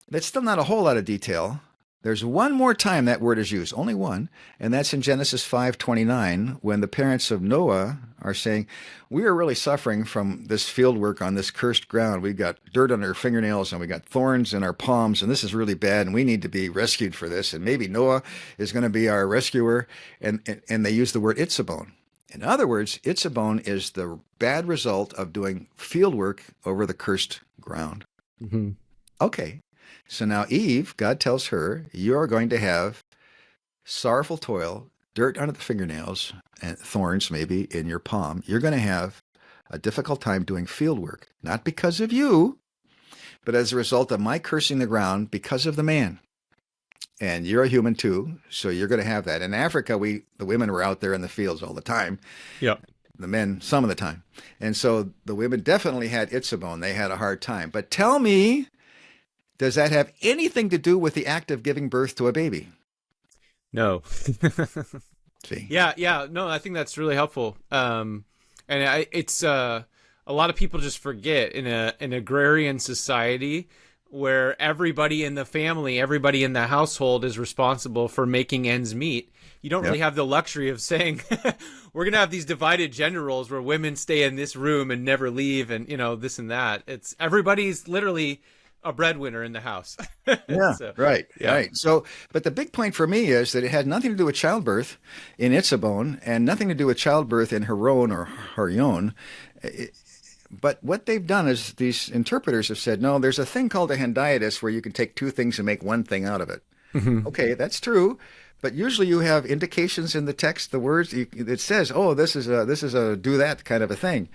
That's still not a whole lot of detail, There's one more time that word is used, only one, and that's in Genesis 5:29, when the parents of Noah are saying, we are really suffering from this field work on this cursed ground. We've got dirt on our fingernails and we got thorns in our palms, and this is really bad, and we need to be rescued for this, and maybe Noah is going to be our rescuer, and they use the word itzabon. In other words, itzabon is the bad result of doing field work over the cursed ground. Mm-hmm. Okay. So now Eve, God tells her, you are going to have sorrowful toil, dirt under the fingernails, and thorns maybe in your palm. You're going to have a difficult time doing field work, not because of you, but as a result of my cursing the ground because of the man. And you're a human too, so you're going to have that. In Africa, the women were out there in the fields all the time. Yep. The men some of the time. And so the women definitely had itzabon. They had a hard time. But tell me, does that have anything to do with the act of giving birth to a baby? No. See? Yeah. No, I think that's really helpful. It's a lot of people just forget in an agrarian society where everybody in the family, everybody in the household is responsible for making ends meet. You don't really have the luxury of saying, we're going to have these divided gender roles where women stay in this room and never leave and, this and that. It's everybody's literally a breadwinner in the house. Yeah, So, right. yeah. Right. So, but the big point for me is that it had nothing to do with childbirth in itzabon and nothing to do with childbirth in heron or harion. But what they've done is these interpreters have said, no, there's a thing called a hendiadys where you can take two things and make one thing out of it. Mm-hmm. Okay, that's true. But usually you have indications in the text, the words, it says, oh, this is a do that kind of a thing.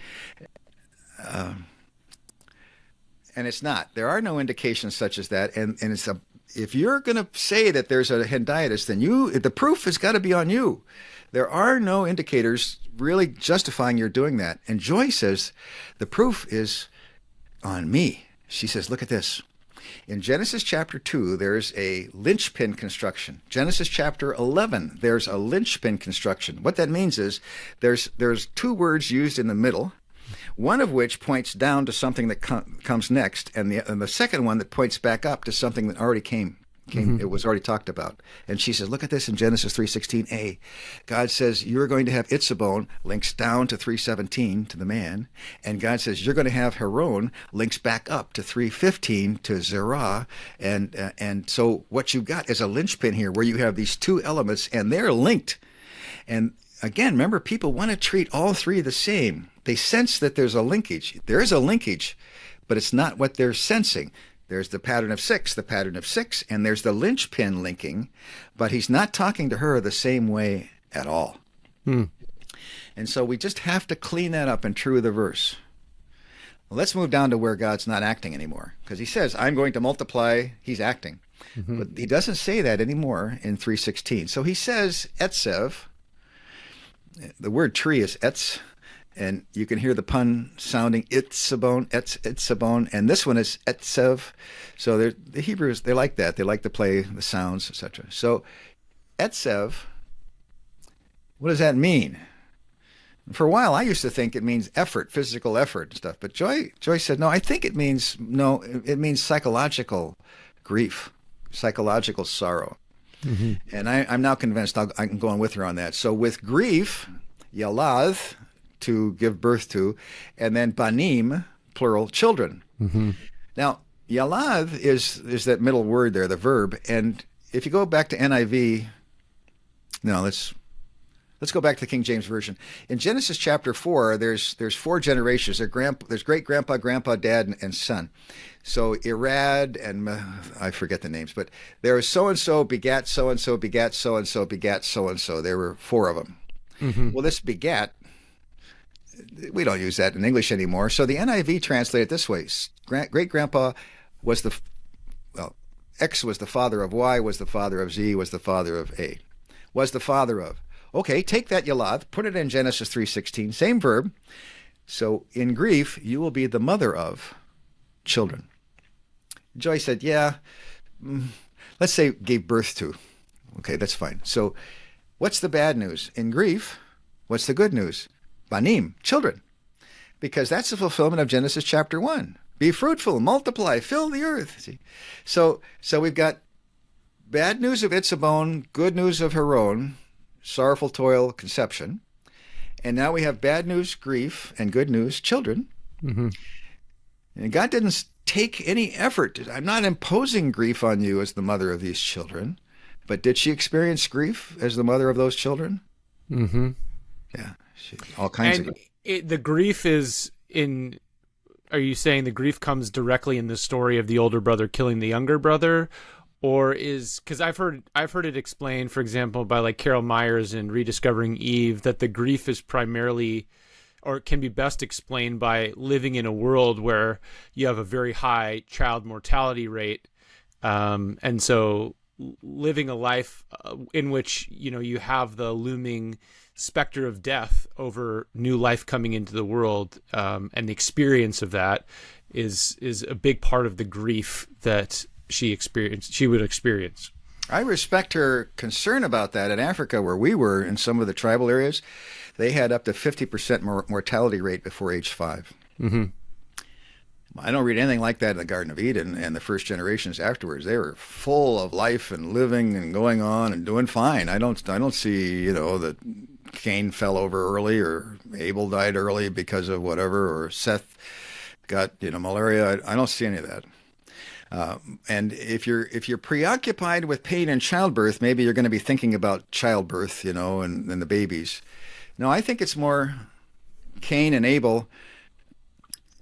And it's not. There are no indications such as that. And it's if you're going to say that there's a hendiadys, then the proof has got to be on you. There are no indicators really justifying your doing that. And Joy says the proof is on me. She says, look at this. In Genesis chapter 2, there's a linchpin construction. Genesis chapter 11, there's a linchpin construction. What that means is there's two words used in the middle, one of which points down to something that comes next, and the second one that points back up to something that already came. Mm-hmm. It was already talked about. And she says, look at this in Genesis 3:16a. God says, you're going to have itzabon, links down to 3:17 to the man. And God says, you're going to have heron, links back up to 3:15 to zerah. And so what you got is a linchpin here where you have these two elements, and they're linked. And again, remember, people want to treat all three the same. They sense that there's a linkage. There is a linkage, but it's not what they're sensing. There's the pattern of six, and there's the linchpin linking, but he's not talking to her the same way at all. And so we just have to clean that up in true of the verse. Well, let's move down to where God's not acting anymore, because he says, I'm going to multiply. He's acting. Mm-hmm. But he doesn't say that anymore in 3:16. So he says, etsev. The word tree is etz. And you can hear the pun sounding itzabon, and this one is etsev. So the Hebrews, they like that. They like to play the sounds, etc. So etsev, what does that mean? For a while, I used to think it means effort, physical effort and stuff. But Joy said, no, I think it means psychological grief, psychological sorrow. Mm-hmm. And I'm now convinced I'm going with her on that. So with grief, yalath, to give birth to, and then banim, plural, children. Mm-hmm. Now, yalav is that middle word there, the verb. And if you go back to NIV, let's go back to the King James Version. In Genesis chapter 4, there's four generations. There's great grandpa, grandpa, dad, and son. So Irad and I forget the names, but there was so-and-so begat so-and-so, begat so-and-so, begat so-and-so. There were four of them. Mm-hmm. Well, this begat, we don't use that in English anymore. So the NIV translated it this way. Great-grandpa was X was the father of Y, was the father of Z, was the father of A. Was the father of. Okay, take that yalav, put it in Genesis 3:16, same verb. So in grief, you will be the mother of children. Joy said, yeah, let's say gave birth to. Okay, that's fine. So what's the bad news? In grief, what's the good news? Banim, children. Because that's the fulfillment of Genesis chapter 1. Be fruitful, multiply, fill the earth. See? So we've got bad news of Itzabone, good news of her own, sorrowful toil, conception. And now we have bad news, grief, and good news, children. Mm-hmm. And God didn't take any effort. I'm not imposing grief on you as the mother of these children, but did she experience grief as the mother of those children? Mm-hmm. Yeah, all kinds and of the grief is in. Are you saying the grief comes directly in the story of the older brother killing the younger brother, or is because I've heard it explained, for example, by like Carol Myers in Rediscovering Eve, that the grief is primarily, or it can be best explained by living in a world where you have a very high child mortality rate, and so living a life in which you have the looming specter of death over new life coming into the world, and the experience of that is a big part of the grief that she would experience. I respect her concern about that. In Africa, where we were, in some of the tribal areas, they had up to 50% mortality rate before age 5. Mm-hmm. I don't read anything like that in the Garden of Eden and the first generations afterwards. They were full of life and living and going on and doing fine. I don't see, that Cain fell over early or Abel died early because of whatever, or Seth got, malaria. I don't see any of that. And if you're preoccupied with pain and childbirth, maybe you're going to be thinking about childbirth, and the babies. No, I think it's more Cain and Abel.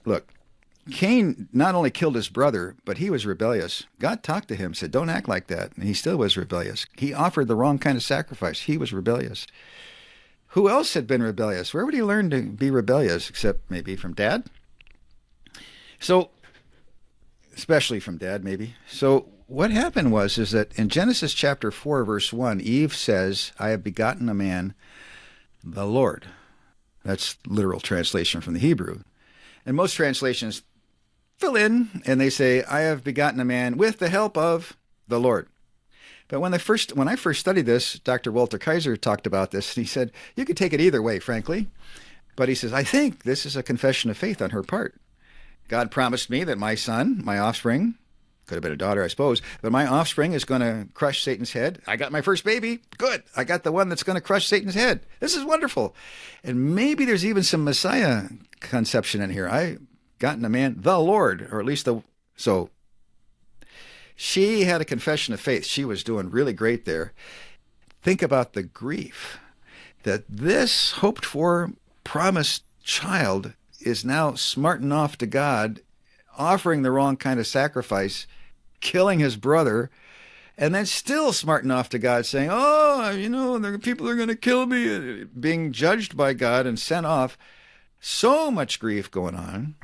Look, Cain not only killed his brother, but he was rebellious. God talked to him, said, don't act like that. And he still was rebellious. He offered the wrong kind of sacrifice. He was rebellious. Who else had been rebellious? Where would he learn to be rebellious, except maybe from Dad? So, especially from Dad, maybe. So what happened is that in Genesis chapter 4, verse 1, Eve says, I have begotten a man, the Lord. That's literal translation from the Hebrew. And most translations fill in, and they say, I have begotten a man with the help of the Lord. But when I first studied this, Dr. Walter Kaiser talked about this, and he said, you could take it either way, frankly. But he says, I think this is a confession of faith on her part. God promised me that my son, my offspring, could have been a daughter, I suppose, but my offspring is going to crush Satan's head. I got my first baby. Good. I got the one that's going to crush Satan's head. This is wonderful. And maybe there's even some Messiah conception in here. I gotten a man, the Lord, or at least so she had a confession of faith. She was doing really great there. Think about the grief that this hoped for, promised child is now smarting off to God, offering the wrong kind of sacrifice, killing his brother, and then still smarting off to God, saying, people are going to kill me, being judged by God and sent off. So much grief going on.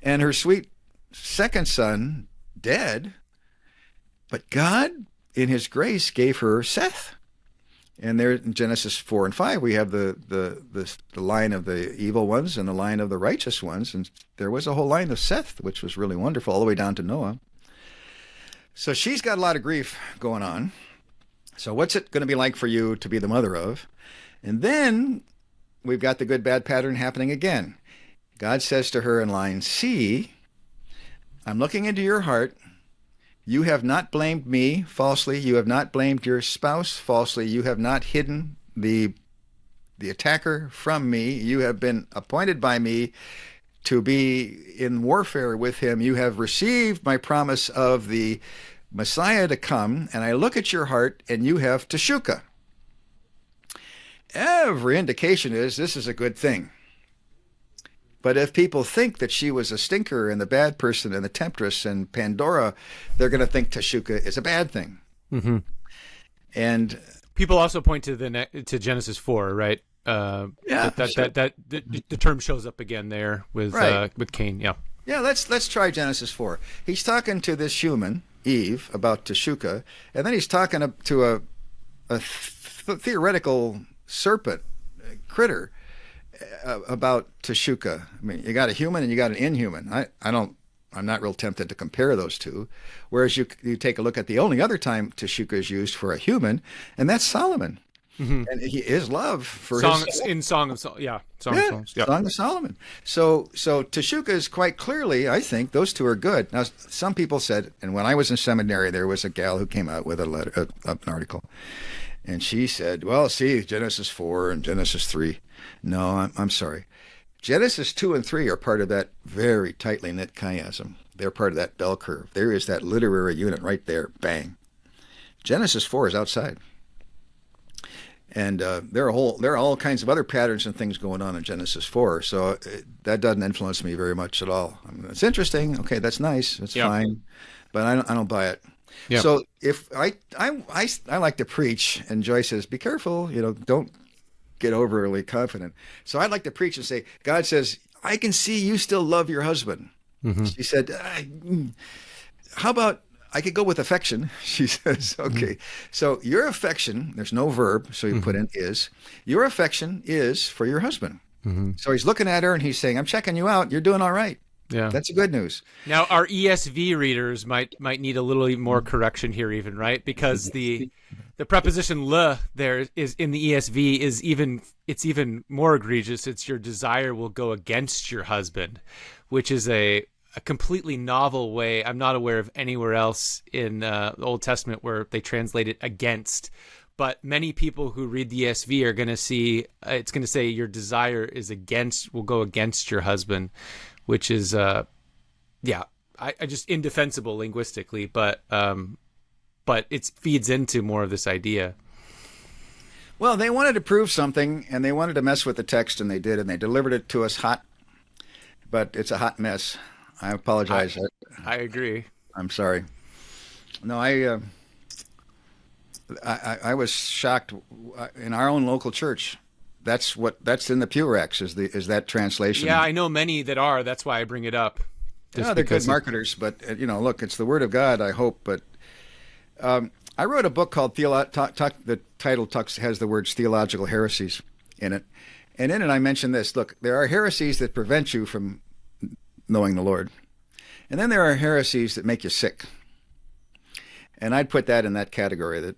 And her sweet second son dead. But God, in his grace, gave her Seth. And there in Genesis 4 and 5, we have the line of the evil ones and the line of the righteous ones. And there was a whole line of Seth, which was really wonderful, all the way down to Noah. So she's got a lot of grief going on. So what's it going to be like for you to be the mother of? And then we've got the good, bad pattern happening again. God says to her in line C, I'm looking into your heart. You have not blamed me falsely. You have not blamed your spouse falsely. You have not hidden the attacker from me. You have been appointed by me to be in warfare with him. You have received my promise of the Messiah to come, and I look at your heart, and you have Tsuka. Every indication is this is a good thing. But if people think that she was a stinker and the bad person and the temptress and Pandora, they're going to think Tsuka is a bad thing. Mm-hmm. And people also point to Genesis 4, right? Sure. The term shows up again there with Cain. Yeah. Yeah. Let's try Genesis 4. He's talking to this human Eve about Tsuka, and then he's talking to a theoretical serpent critter about Tsuka. I mean, you got a human and you got an inhuman. I'm not real tempted to compare those two. Whereas you take a look at the only other time Tsuka is used for a human, and that's Solomon. Mm-hmm. and his love for Song his in Song of Sol- yeah, Song of Songs. Yeah. Song of Solomon. So Tsuka is quite clearly, I think, those two are good. Now, some people said, and when I was in seminary, there was a gal who came out with an article, and she said, "Well, see, Genesis 4 and Genesis 3." No, I'm sorry. Genesis 2 and 3 are part of that very tightly knit chiasm. They're part of that bell curve. There is that literary unit right there. Bang. Genesis 4 is outside. And there are all kinds of other patterns and things going on in Genesis 4. So that doesn't influence me very much at all. I mean, it's interesting. Okay, that's nice. That's fine. But I don't buy it. Yep. So if I like to preach, and Joyce says, be careful, don't get overly confident. So I'd like to preach and say, God says, I can see you still love your husband. Mm-hmm. She said, how about I could go with affection? She says, okay. Mm-hmm. So your affection, there's no verb, so you put in is. Your affection is for your husband. Mm-hmm. So he's looking at her and he's saying, I'm checking you out. You're doing all right. Yeah, that's the good news. Now, our ESV readers might need a little more correction here, even, right? Because the preposition le there is in the ESV is even more egregious. It's your desire will go against your husband, which is a completely novel way. I'm not aware of anywhere else in the Old Testament where they translate it against. But many people who read the ESV are going to see it's going to say your desire will go against your husband, which is I just indefensible linguistically, but it feeds into more of this idea. Well, they wanted to prove something, and they wanted to mess with the text, and they did, and they delivered it to us hot, but it's a hot mess. I apologize. I agree. I'm sorry. No, I was shocked in our own local church. That's in the Pew Rex is that translation. Yeah, I know many that are. That's why I bring it up. Yeah, they're good marketers, but look, it's the Word of God. I hope, but I wrote a book called the title has the words theological heresies in it, and in it I mentioned this. Look, there are heresies that prevent you from knowing the Lord, and then there are heresies that make you sick. And I'd put that in that category.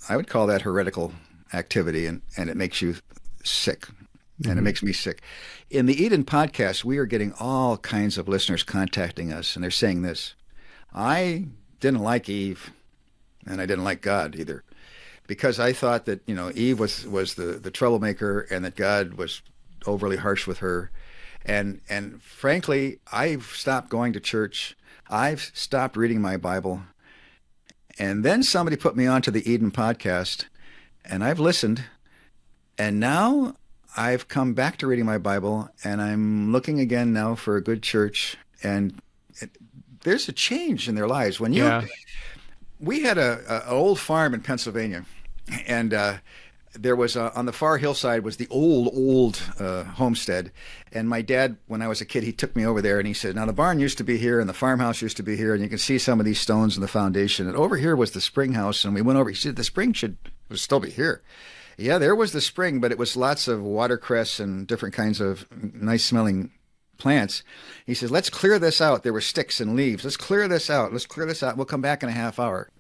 I would call that heretical activity, and it makes you sick, and it makes me sick. In the Eden podcast, we are getting all kinds of listeners contacting us, and they're saying this: I didn't like Eve, and I didn't like God either, because I thought that Eve was the troublemaker, and that God was overly harsh with her, and frankly, I've stopped going to church. I've stopped reading my Bible, and then somebody put me onto the Eden podcast, and I've listened. And now I've come back to reading my Bible, and I'm looking again now for a good church. And there's a change in their lives. We had an old farm in Pennsylvania, and there was on the far hillside was the old homestead. And my dad, when I was a kid, he took me over there, and he said, now the barn used to be here, and the farmhouse used to be here, and you can see some of these stones in the foundation. And over here was the spring house, and we went over. He said, the spring should still be here. Yeah, there was the spring, but it was lots of watercress and different kinds of nice-smelling plants. He says, let's clear this out. There were sticks and leaves. Let's clear this out. We'll come back in a half hour.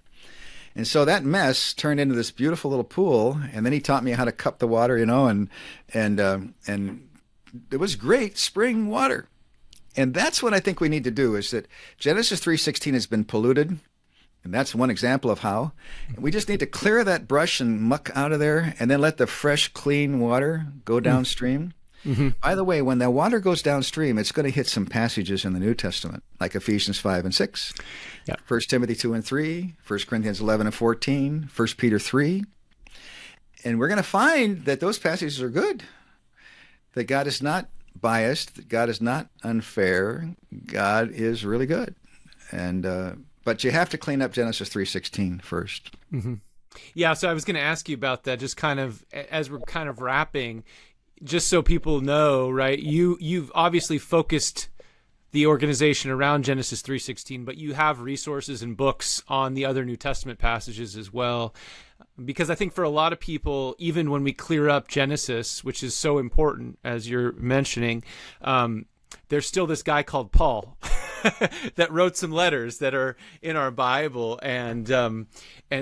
And so that mess turned into this beautiful little pool, and then he taught me how to cup the water, and it was great spring water. And that's what I think we need to do, is that Genesis 3:16 has been polluted. And that's one example of how. We just need to clear that brush and muck out of there, and then let the fresh, clean water go downstream. Mm-hmm. By the way, when that water goes downstream, it's going to hit some passages in the New Testament, like Ephesians 5 and 6, 1 Timothy 2 and 3, 1 Corinthians 11 and 14, 1 Peter 3. And we're going to find that those passages are good, that God is not biased, that God is not unfair, God is really good. And but you have to clean up Genesis 3:16 first. Mm-hmm. Yeah, so I was going to ask you about that, just kind of as we're kind of wrapping, just so people know, right? You've obviously focused the organization around Genesis 3:16, but you have resources and books on the other New Testament passages as well. Because I think for a lot of people, even when we clear up Genesis, which is so important, as you're mentioning, there's still this guy called Paul. that wrote some letters that are in our Bible, and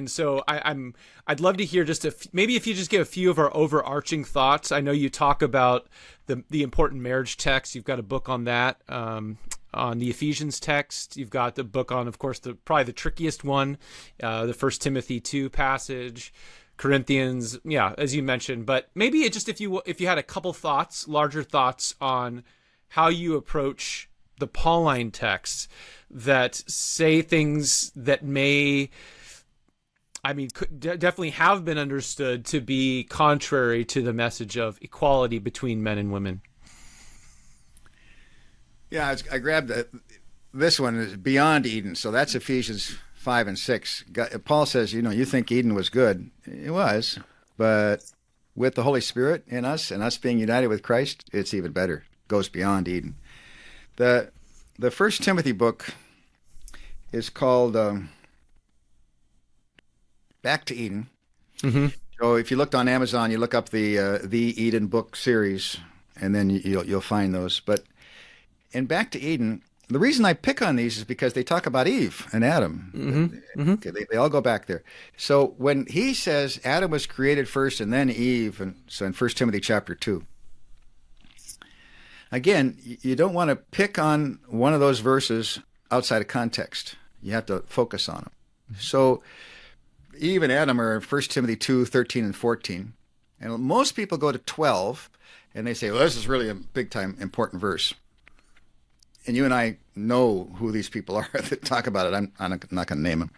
so I'd love to hear just maybe if you just give a few of our overarching thoughts. I know you talk about the important marriage text. You've got a book on that. On the Ephesians text, you've got the book on, of course, probably the trickiest one, the 1 Timothy 2 passage, Corinthians, as you mentioned. But maybe if you had a couple thoughts, larger thoughts on how you approach the Pauline texts that say things that could definitely have been understood to be contrary to the message of equality between men and women. Yeah, I grabbed this one is beyond Eden. So that's Ephesians 5 and 6. Paul says, you think Eden was good. It was, but with the Holy Spirit in us and us being united with Christ, it's even better. It goes beyond Eden. The 1 Timothy book is called Back to Eden. Mm-hmm. So if you looked on Amazon, you look up the Eden book series, and then you'll find those. But in Back to Eden, the reason I pick on these is because they talk about Eve and Adam. Mm-hmm. Mm-hmm. They all go back there. So when he says Adam was created first and then Eve, and so in 1 Timothy chapter 2, again, you don't want to pick on one of those verses outside of context. You have to focus on them. So Eve and Adam are in 1 Timothy 2, 13 and 14. And most people go to 12, and they say, well, this is really a big-time important verse. And you and I know who these people are that talk about it. I'm not going to name them.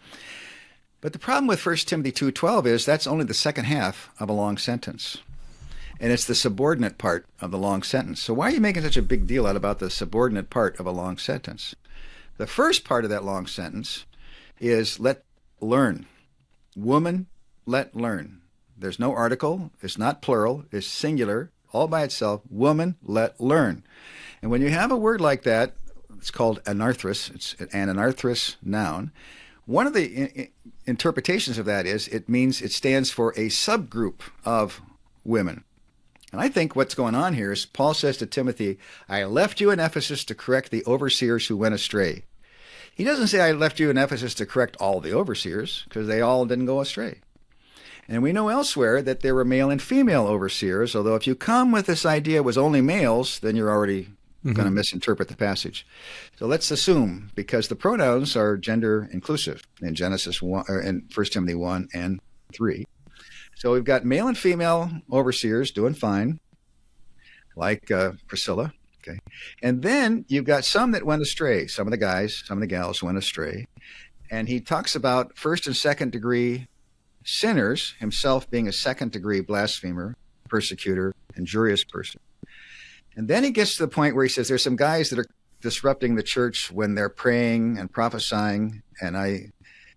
But the problem with 1 Timothy 2:12 is that's only the second half of a long sentence. And it's the subordinate part of the long sentence. So why are you making such a big deal out about the subordinate part of a long sentence? The first part of that long sentence is let learn. Woman, let learn. There's no article. It's not plural. It's singular, all by itself. Woman, let learn. And when you have a word like that, it's called anarthrous. It's an anarthrous noun. One of the interpretations of that is it means it stands for a subgroup of women. And I think what's going on here is Paul says to Timothy, I left you in Ephesus to correct the overseers who went astray. He doesn't say I left you in Ephesus to correct all the overseers, because they all didn't go astray. And we know elsewhere that there were male and female overseers, although if you come with this idea it was only males, then you're already going to misinterpret the passage. So let's assume, because the pronouns are gender inclusive in Genesis 1, or in 1 Timothy 1 and 3. So we've got male and female overseers doing fine, like Priscilla. Okay. And then you've got some that went astray. Some of the guys, some of the gals went astray. And he talks about first and second degree sinners, himself being a second degree blasphemer, persecutor, injurious person. And then he gets to the point where he says there's some guys that are disrupting the church when they're praying and prophesying.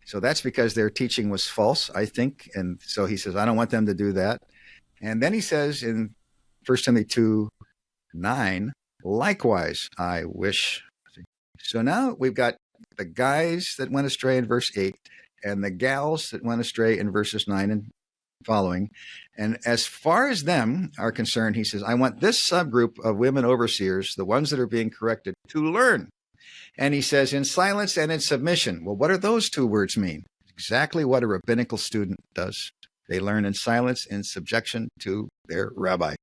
So that's because their teaching was false, I think. And so he says, I don't want them to do that. And then he says in 1 Timothy 2:9, likewise, I wish. So now we've got the guys that went astray in verse 8 and the gals that went astray in verses 9 and following. And as far as them are concerned, he says, I want this subgroup of women overseers, the ones that are being corrected, to learn. And he says, in silence and in submission. Well, what do those two words mean? Exactly what a rabbinical student does. They learn in silence, in subjection to their rabbi.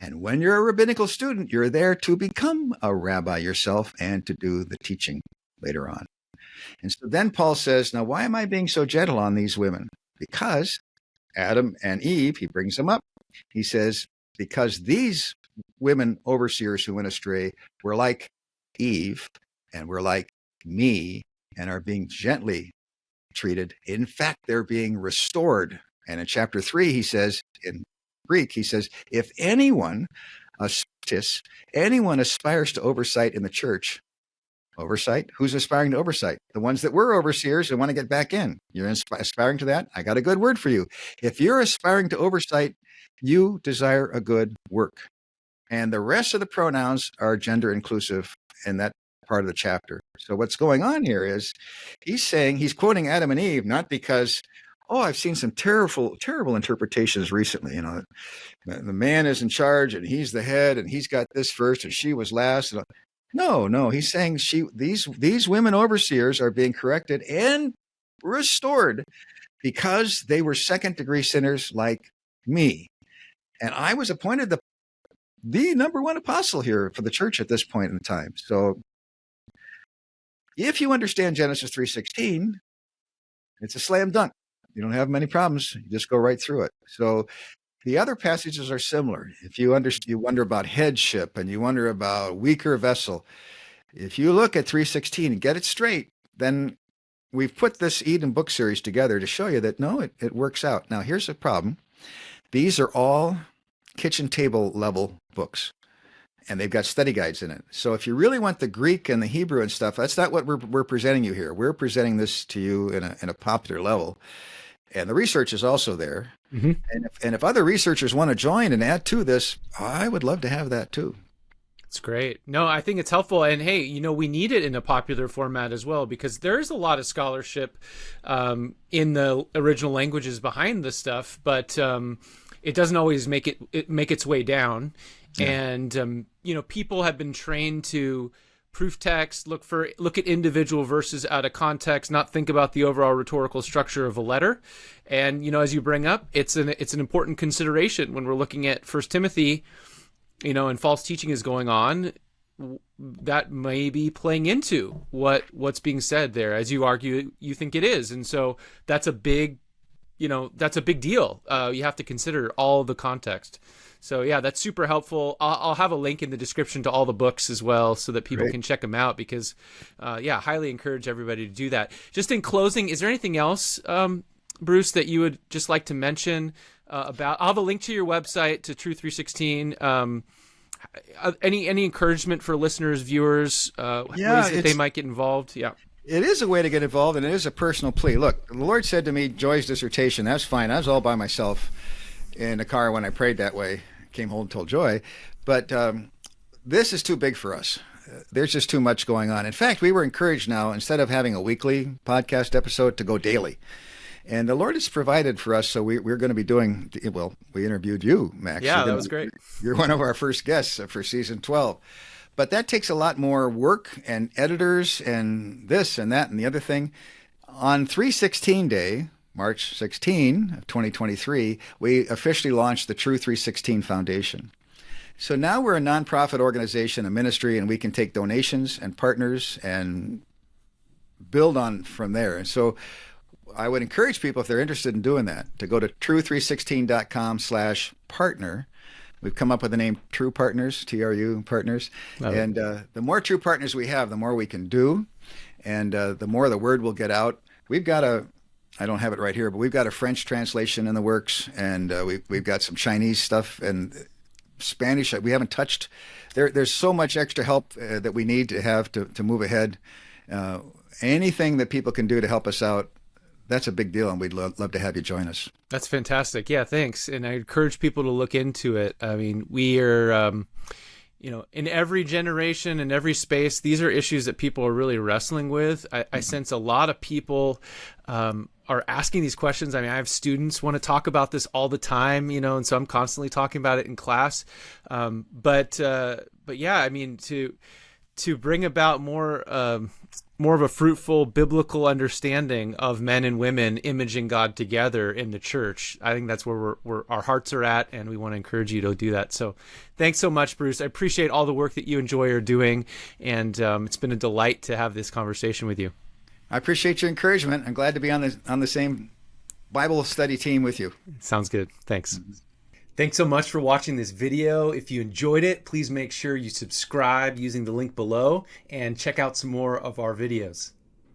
And when you're a rabbinical student, you're there to become a rabbi yourself and to do the teaching later on. And so then Paul says, now, why am I being so gentle on these women? Because Adam and Eve, he brings them up. He says, because these women overseers who went astray were like Eve and were like me and are being gently treated. In fact, they're being restored. And in chapter 3, he says, in Greek, he says, if anyone aspires to oversight in the church, oversight? Who's aspiring to oversight? The ones that were overseers and want to get back in. You're aspiring to that? I got a good word for you. If you're aspiring to oversight, you desire a good work. And the rest of the pronouns are gender inclusive in that part of the chapter. So what's going on here is he's quoting Adam and Eve, not because, I've seen some terrible interpretations recently. The man is in charge and he's the head and he's got this first and she was last. No. He's saying these women overseers are being corrected and restored because they were second-degree sinners like me. And I was appointed the number one apostle here for the church at this point in time. So if you understand Genesis 3:16, it's a slam dunk. You don't have many problems. You just go right through it. So the other passages are similar. If you wonder about headship and you wonder about weaker vessel, if you look at 3:16 and get it straight, then we've put this Eden book series together to show you that no, it works out. Now, here's the problem. These are all kitchen table level books, and they've got study guides in it. So if you really want the Greek and the Hebrew and stuff, that's not what we're presenting you here. We're presenting this to you in a popular level. And the research is also there. Mm-hmm. And if other researchers want to join and add to this, I would love to have that too. It's great. No, I think it's helpful. And hey, we need it in a popular format as well, because there's a lot of scholarship in the original languages behind this stuff, but it doesn't always make its way down. Yeah. And, people have been trained to proof text, look at individual verses out of context, not think about the overall rhetorical structure of a letter. And, as you bring up, it's an important consideration when we're looking at 1 Timothy, and false teaching is going on, that may be playing into what's being said there. As you argue, you think it is. And so that's a big deal. You have to consider all the context. So yeah, that's super helpful. I'll have a link in the description to all the books as well, so that people can check them out, because highly encourage everybody to do that. Just in closing, is there anything else, Bruce, that you would just like to mention about? I'll have a link to your website, to Truth 316. Any encouragement for listeners, viewers, ways that they might get involved? Yeah. It is a way to get involved, and it is a personal plea. Look, the Lord said to me, Joy's dissertation, that's fine. I was all by myself in the car when I prayed that way. Came home and told Joy. But this is too big for us. There's just too much going on. In fact, we were encouraged now, instead of having a weekly podcast episode, to go daily. And the Lord has provided for us, so we're going to be doing, we interviewed you, Max. Yeah, that was great. You're one of our first guests for season 12. But that takes a lot more work and editors and this and that and the other thing. On 316 Day, March 16 of 2023, we officially launched the True 316 Foundation. So now we're a nonprofit organization, a ministry, and we can take donations and partners and build on from there. And so I would encourage people, if they're interested in doing that, to go to true316.com/partner. We've come up with the name True Partners, TRU Partners. And the more true partners we have, the more we can do, and the more the word will get out. We've got I don't have it right here, but we've got a French translation in the works, and we've got some Chinese stuff and Spanish that we haven't touched. There's so much extra help that we need to have to move ahead. Anything that people can do to help us out, that's a big deal, and we'd love to have you join us. That's fantastic. Yeah, thanks. And I encourage people to look into it. I mean, we are, in every generation, in every space, these are issues that people are really wrestling with. I sense a lot of people are asking these questions. I mean, I have students want to talk about this all the time, and so I'm constantly talking about it in class. But yeah, I mean, to bring about more of a fruitful biblical understanding of men and women imaging God together in the church, I think that's where our hearts are at, and we want to encourage you to do that. So thanks so much, Bruce. I appreciate all the work that you and Joy are doing, and it's been a delight to have this conversation with you. I appreciate your encouragement. I'm glad to be on the same Bible study team with you. Sounds good. Thanks. Thanks so much for watching this video. If you enjoyed it, please make sure you subscribe using the link below and check out some more of our videos.